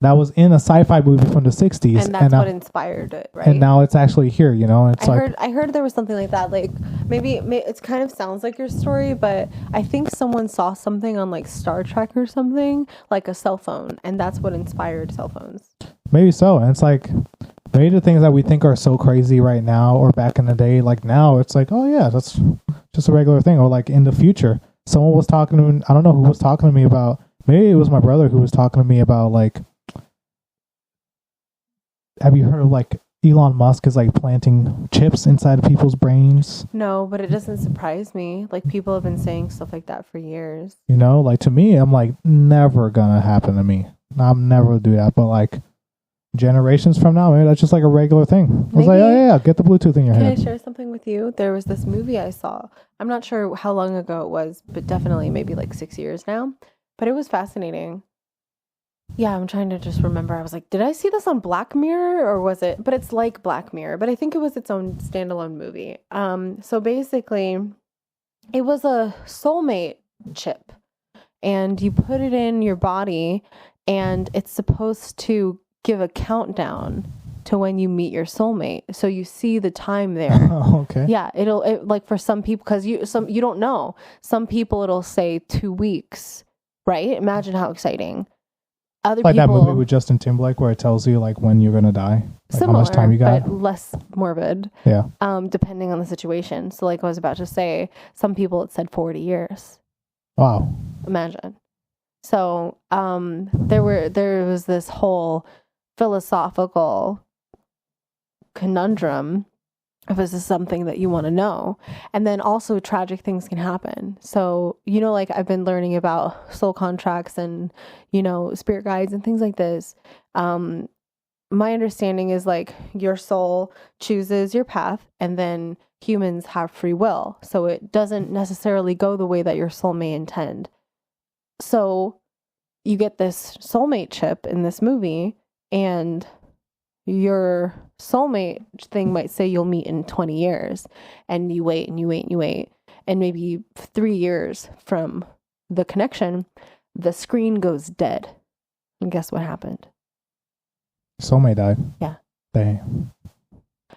That was in a sci-fi movie from the 60s. And that's what inspired it, right? And now it's actually here, you know? I heard there was something like that. Like, maybe it kind of sounds like your story, but I think someone saw something on, like, Star Trek or something, like a cell phone, and that's what inspired cell phones. Maybe so. And it's like, maybe the things that we think are so crazy right now or back in the day, like now, it's like, oh, yeah, that's just a regular thing. Or, like, in the future, someone was talking to me, I don't know who was talking to me about, maybe it was my brother who was talking to me about, like, have you heard of like Elon Musk is like planting chips inside of people's brains? No, but it doesn't surprise me. Like, people have been saying stuff like that for years. You know, like to me, I'm like, never gonna happen to me. I'm never gonna do that. But like generations from now, maybe that's just like a regular thing. I was like, oh yeah, get the Bluetooth in your head. Can I share something with you? There was this movie I saw. I'm not sure how long ago it was, but definitely maybe like 6 years now. But it was fascinating. Yeah, I'm trying to just remember. I was like, did I see this on Black Mirror or was it? But it's like Black Mirror, but I think it was its own standalone movie. So basically, it was a soulmate chip, and you put it in your body, and it's supposed to give a countdown to when you meet your soulmate. So you see the time there. Oh, okay. Yeah, it like for some people, because you don't know. Some people it'll say 2 weeks, right? Imagine how exciting. Other Like people, that movie with Justin Timberlake where it tells you like when you're gonna die, like similar, how much time you got. but less morbid. Yeah. Depending on the situation. So like I was about to say, some people it said 40 years. Wow. Imagine. So there was this whole philosophical conundrum if this is something that you want to know. And then also tragic things can happen. So, you know, like I've been learning about soul contracts and, you know, spirit guides and things like this. My understanding is like your soul chooses your path, and then humans have free will. So it doesn't necessarily go the way that your soul may intend. So you get this soulmate chip in this movie, and your soulmate thing might say you'll meet in 20 years, and you wait and you wait and you wait. And maybe 3 years from the connection, the screen goes dead. And guess what happened? Soulmate died. Yeah. Dang.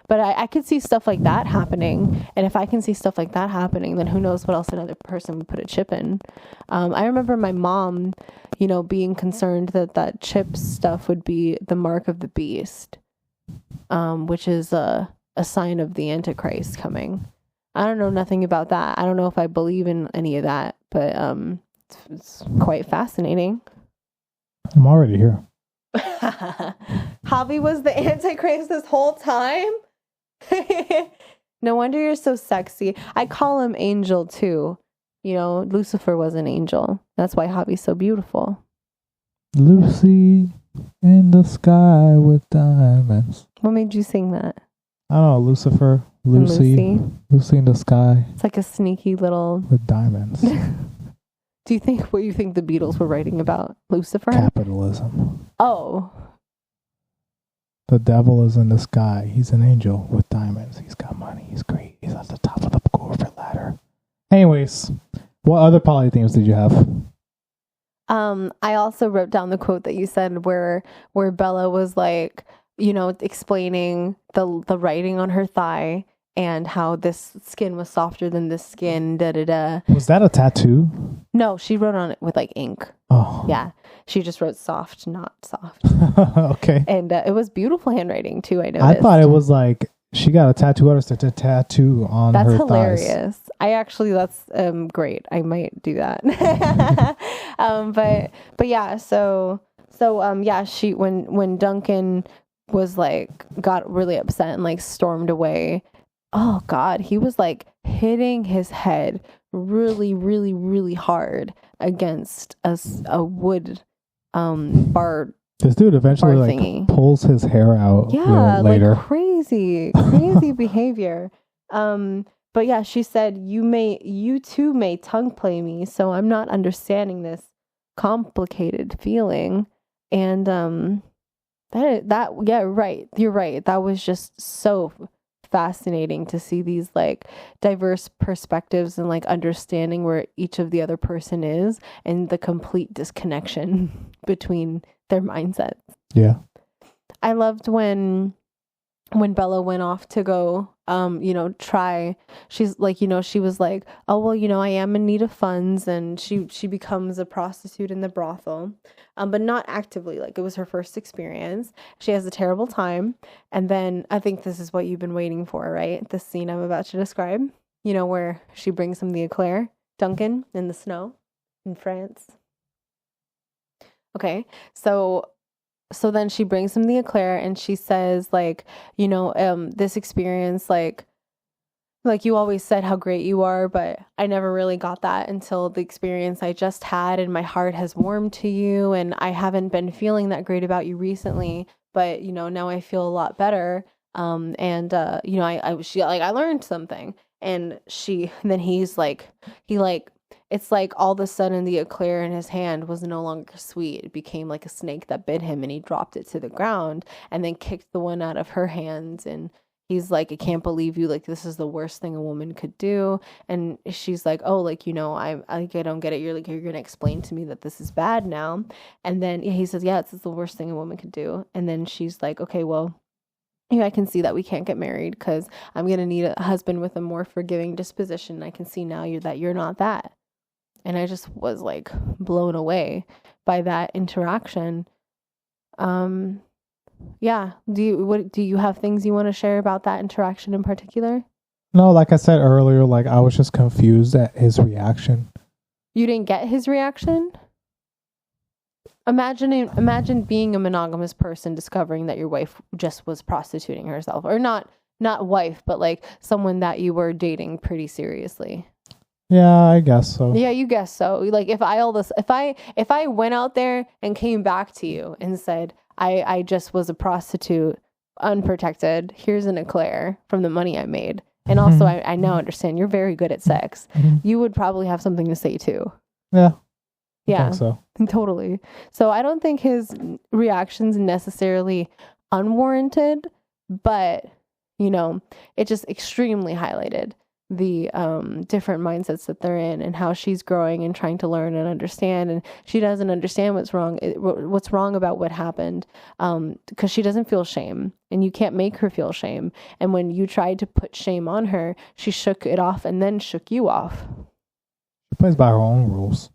But I could see stuff like that happening. And if I can see stuff like that happening, then who knows what else another person would put a chip in. I remember my mom, you know, being concerned that chip stuff would be the mark of the beast, which is a sign of the Antichrist coming. I don't know nothing about that. I don't know if I believe in any of that, but it's quite fascinating. I'm already here. Javi was the Antichrist this whole time? No wonder you're so sexy. I call him Angel too. You know, Lucifer was an angel. That's why Javi's so beautiful. Lucy in the sky with diamonds. What made you sing that? I don't know, Lucifer, Lucy in the sky It's like a sneaky little... with diamonds. Do you think what you think the Beatles were writing about? Lucifer? Capitalism. Oh. The devil is in the sky. He's an angel with diamonds. He's got money. He's great. He's at the top of the corporate ladder. Anyways, what other poly themes did you have? I also wrote down the quote that you said where Bella was like, you know, explaining the writing on her thigh and how this skin was softer than this skin, da-da-da. Was that a tattoo? No, she wrote on it with like ink. Oh. Yeah. She just wrote soft, not soft. Okay. And it was beautiful handwriting too, I noticed. I thought it was like she got a tattoo artist to tattoo on her thighs. That's hilarious. That's great. I might do that. But yeah, so yeah, she when Duncan was like got really upset and like stormed away. Oh God, he was like hitting his head really, really, really hard against a wood bar. This dude eventually like thingy. Pulls his hair out. Yeah, later. like crazy behavior. But yeah, she said you too may tongue play me, so I'm not understanding this complicated feeling. And yeah, right. You're right. That was just so fascinating to see these like diverse perspectives and like understanding where each of the other person is and the complete disconnection between their mindsets. Yeah. I loved when Bella went off to go try. She's like, she was like, oh well, I am in need of funds, and she becomes a prostitute in the brothel, but not actively. Like, it was her first experience. She has a terrible time, and then I think this is what you've been waiting for, right? The scene I'm about to describe, where she brings him the eclair, Duncan, in the snow in France. Okay, so then she brings him the eclair and she says, like, this experience, like you always said how great you are, but I never really got that until the experience I just had, and my heart has warmed to you, and I haven't been feeling that great about you recently, but now I feel a lot better. I learned something, and it's like all of a sudden the eclair in his hand was no longer sweet. It became like a snake that bit him, and he dropped it to the ground and then kicked the one out of her hands. And he's like, I can't believe you. Like, this is the worst thing a woman could do. And she's like, oh, like, I don't get it. You're like, you're going to explain to me that this is bad now. And then he says, yeah, it's the worst thing a woman could do. And then she's like, okay, well, I can see that we can't get married because I'm going to need a husband with a more forgiving disposition. I can see now that you're not that. And I just was like blown away by that interaction. Yeah. Do you have things you want to share about that interaction in particular? No, like I said earlier, like I was just confused at his reaction. You didn't get his reaction? Imagine being a monogamous person discovering that your wife just was prostituting herself, or not wife, but like someone that you were dating pretty seriously. Yeah, I guess so. Yeah, you guess so. Like if I went out there and came back to you and said I just was a prostitute, unprotected, here's an eclair from the money I made, and also I now understand you're very good at sex, you would probably have something to say too. Yeah. Yeah, I think so. Totally. So I don't think his reaction's necessarily unwarranted, but, you know, it just extremely highlighted the different mindsets that they're in and how she's growing and trying to learn and understand. And she doesn't understand what's wrong about what happened, because she doesn't feel shame, and you can't make her feel shame. And when you tried to put shame on her, she shook it off and then shook you off. She plays by her own rules.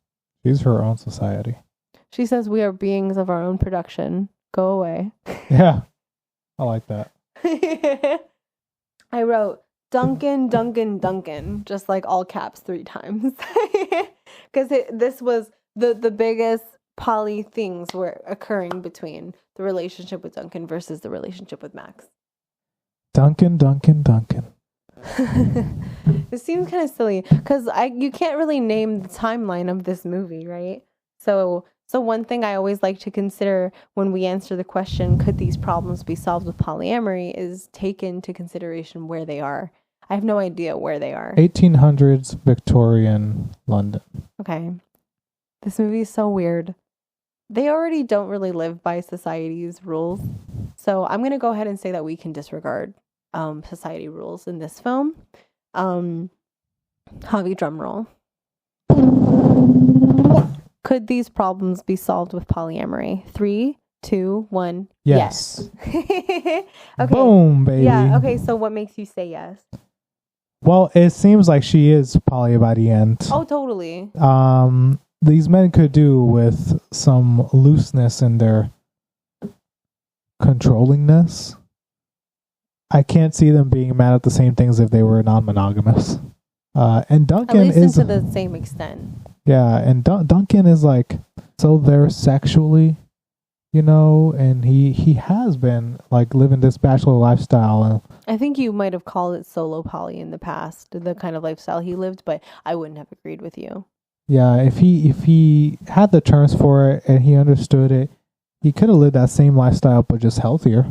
She's her own society. She says we are beings of our own production. Go away. Yeah. I like that. I wrote Duncan, Duncan, Duncan, just like all caps 3 times. Because this was the biggest poly things were occurring between the relationship with Duncan versus the relationship with Max. Duncan, Duncan, Duncan. It seems kind of silly because you can't really name the timeline of this movie, right? So one thing I always like to consider when we answer the question, could these problems be solved with polyamory, is take into consideration where they are. I have no idea where they are. 1800s Victorian London. Okay. This movie is so weird. They already don't really live by society's rules. So I'm going to go ahead and say that we can disregard society rules in this film. Javi, drum roll. Could these problems be solved with polyamory? 3, 2, 1. Yes. Okay. Boom, baby. Yeah. Okay. So what makes you say yes? Well, it seems like she is poly by the end. Oh, totally. These men could do with some looseness in their controllingness. I can't see them being mad at the same things if they were non-monogamous. And Duncan at least to the same extent. Yeah, and Duncan is like so there sexually, you know, and he has been like living this bachelor lifestyle. And I think you might have called it solo poly in the past, the kind of lifestyle he lived, but I wouldn't have agreed with you. Yeah, if he had the terms for it and he understood it, he could have lived that same lifestyle but just healthier.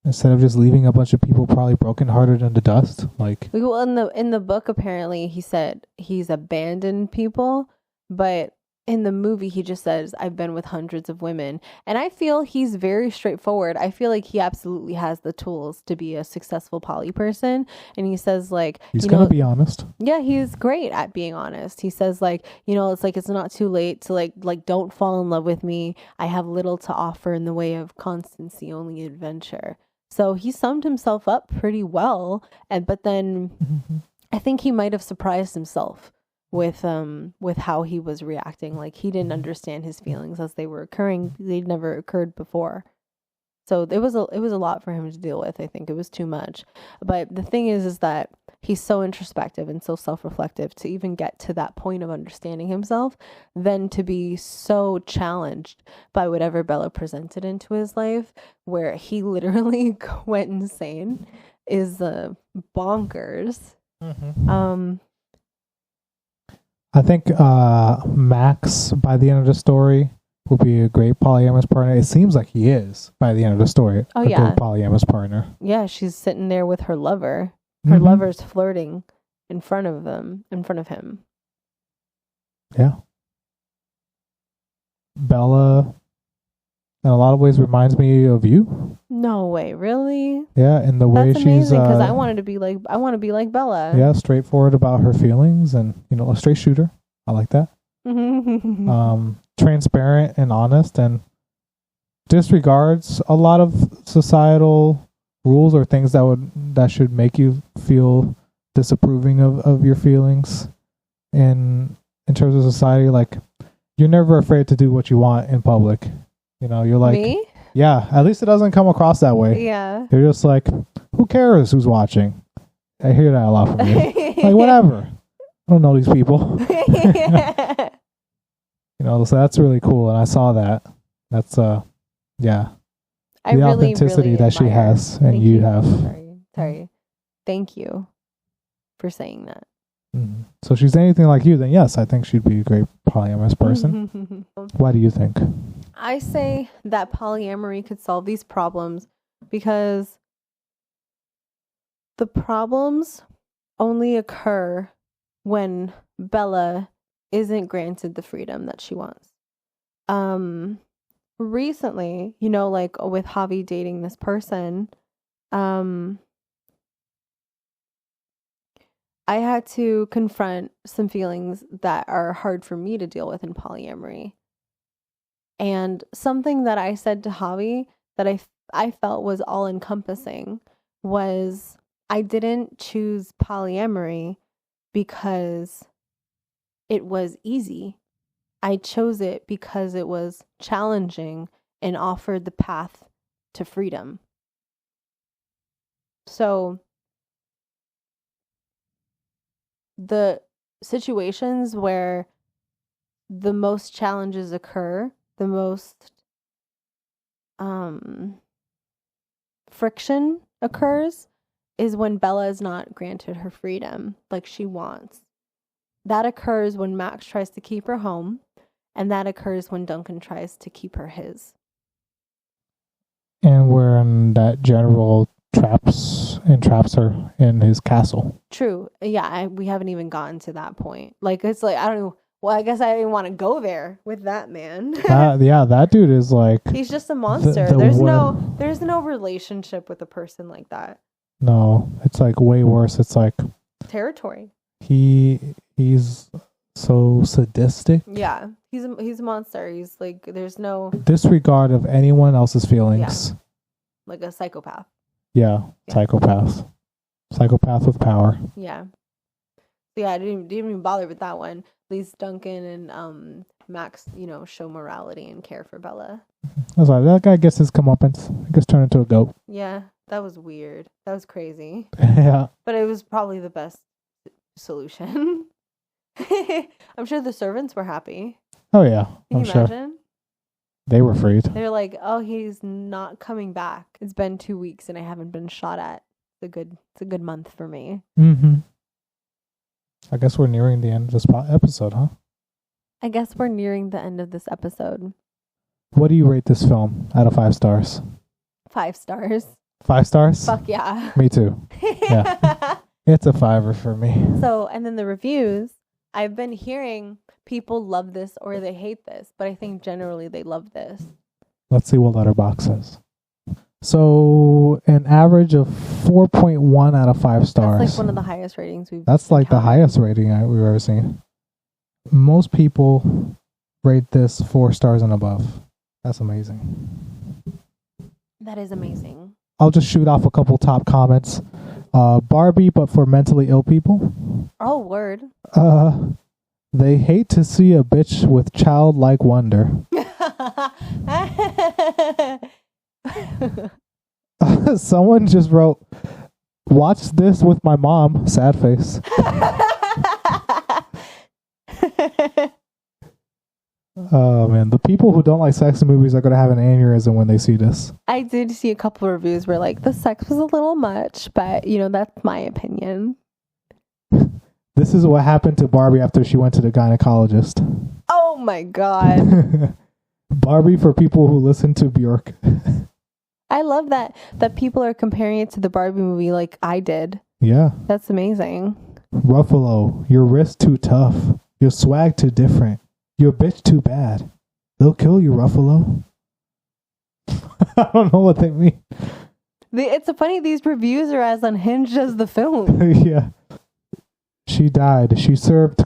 Instead of just leaving a bunch of people probably brokenhearted in the dust. Like, well, in the book, apparently he said he's abandoned people, but in the movie he just says, I've been with hundreds of women. And I feel he's very straightforward. I feel like he absolutely has the tools to be a successful poly person. And he says, like, he's gonna be honest. Yeah, he's great at being honest. He says, like, you know, it's like, it's not too late to like don't fall in love with me. I have little to offer in the way of constancy, only adventure. So he summed himself up pretty well, but then I think he might have surprised himself with how he was reacting. Like, he didn't understand his feelings as they were occurring; they'd never occurred before. So it was a lot for him to deal with. I think it was too much. But the thing is that he's so introspective and so self-reflective to even get to that point of understanding himself, then to be so challenged by whatever Bella presented into his life, where he literally went insane, is bonkers. I think Max, by the end of the story, will be a great polyamorous partner. It seems like he is by the end of the story. Oh, a yeah. good polyamorous partner. Yeah, she's sitting there with her lover. Her lover's flirting in front of him. Yeah. Bella, in a lot of ways, reminds me of you. No way, really? Yeah, in the way That's she's amazing, because I want to be like Bella. Yeah, straightforward about her feelings, and a straight shooter. I like that. Transparent and honest, and disregards a lot of societal rules or things that should make you feel disapproving of your feelings in terms of society. Like, you're never afraid to do what you want in public. You know, you're like, Me? yeah, at least it doesn't come across that way. Yeah. You're just like, who cares who's watching? I hear that a lot from you. Like, whatever. I don't know these people. You know, so that's really cool. And I saw that. That's, yeah. I the really, authenticity really that she admire. has and Thank you have. Sorry. Thank you for saying that. Mm-hmm. So if she's anything like you, then yes, I think she'd be a great polyamorous person. Why do you think? I say that polyamory could solve these problems because the problems only occur when Bella isn't granted the freedom that she wants. Recently, you know, like with Javi dating this person, I had to confront some feelings that are hard for me to deal with in polyamory. And something that I said to Javi that I felt was all encompassing was I didn't choose polyamory because it was easy. I chose it because it was challenging and offered the path to freedom. So the situations where the most challenges occur, the most friction occurs, is when Bella is not granted her freedom like she wants. That occurs when Max tries to keep her home, and that occurs when Duncan tries to keep her his. And when that general entraps her in his castle. True. Yeah, we haven't even gotten to that point. Like, it's like, I don't know. Well, I guess I didn't want to go there with that man. That dude is like... He's just a monster. There's no relationship with a person like that. No, it's like way worse. It's like... territory. He's so sadistic. Yeah, he's a monster. He's like, there's no... disregard of anyone else's feelings. Yeah. Like a psychopath. Yeah. Psychopath with power. Yeah. I didn't even bother with that one. At least Duncan and Max, you know, show morality and care for Bella. That's why that guy gets his comeuppance. He gets turned into a goat. Yeah, that was weird. That was crazy. Yeah. But it was probably the best solution. I'm sure the servants were happy. Oh yeah, Can you imagine? Sure. They were freed. They're like, oh, he's not coming back. It's been 2 weeks and I haven't been shot at. It's a good month for me. Mm-hmm. I guess we're nearing the end of this episode, huh? I guess we're nearing the end of this episode. What do you rate this film out of 5 stars? 5 stars. 5 stars? Fuck yeah. Me too. Yeah. It's a 5er for me. So, and then the reviews, I've been hearing people love this or they hate this, but I think generally they love this. Let's see what Letterboxd says. So, an average of 4.1 out of 5 stars. That's like one of the highest ratings we've That's like encountered. the highest rating we've ever seen. Most people rate this 4 stars and above. That's amazing. That is amazing. I'll just shoot off a couple top comments. Barbie, but for mentally ill people. Oh, word. They hate to see a bitch with childlike wonder. Someone just wrote, watch this with my mom, sad face. Oh man, the people who don't like sex movies are going to have an aneurysm when they see this. I did see a couple of reviews where like the sex was a little much, but you know, that's my opinion. This is what happened to Barbie after she went to the gynecologist. Oh my god. Barbie for people who listen to Bjork. I love that people are comparing it to the Barbie movie like I did. Yeah. That's amazing. Ruffalo, your wrist too tough. Your swag too different. Your bitch too bad. They'll kill you, Ruffalo. I don't know what they mean. It's funny, these reviews are as unhinged as the film. Yeah. She died. She served...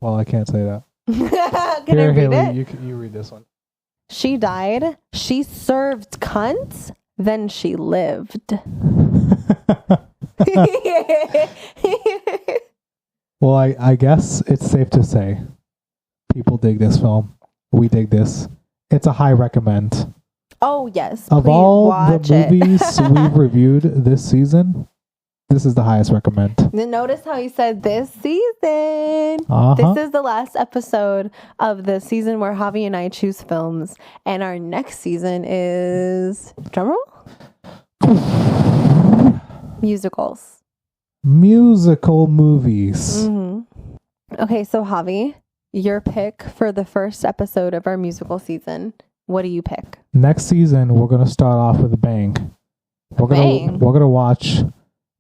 Well, I can't say that. Can Here, I read Hailey, it? you read this one. She died. She served cunt. then she lived. Well, I guess it's safe to say people dig this film. We dig this. It's a high recommend. Oh, yes. Of please all watch the movies we've reviewed this season, this is the highest recommend. Notice how he said this season. Uh-huh. This is the last episode of the season where Javi and I choose films. And our next season is, drumroll? Musicals. Musical movies. Mm-hmm. Okay, so Javi, your pick for the first episode of our musical season. What do you pick? Next season, we're gonna start off with a bang. We're gonna watch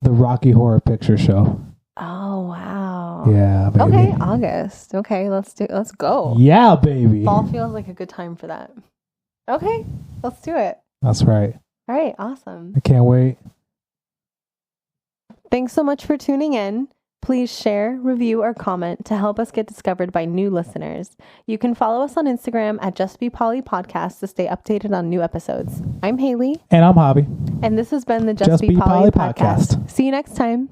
the Rocky Horror Picture Show. Oh wow! Yeah, baby. Okay, August. Okay, let's go. Yeah, baby. Fall feels like a good time for that. Okay, let's do it. That's right. All right, awesome. I can't wait. Thanks so much for tuning in. Please share, review, or comment to help us get discovered by new listeners. You can follow us on Instagram at Just Be Polly Podcast to stay updated on new episodes. I'm Hailey. And I'm Javi. And this has been the Just Be Polly Podcast. See you next time.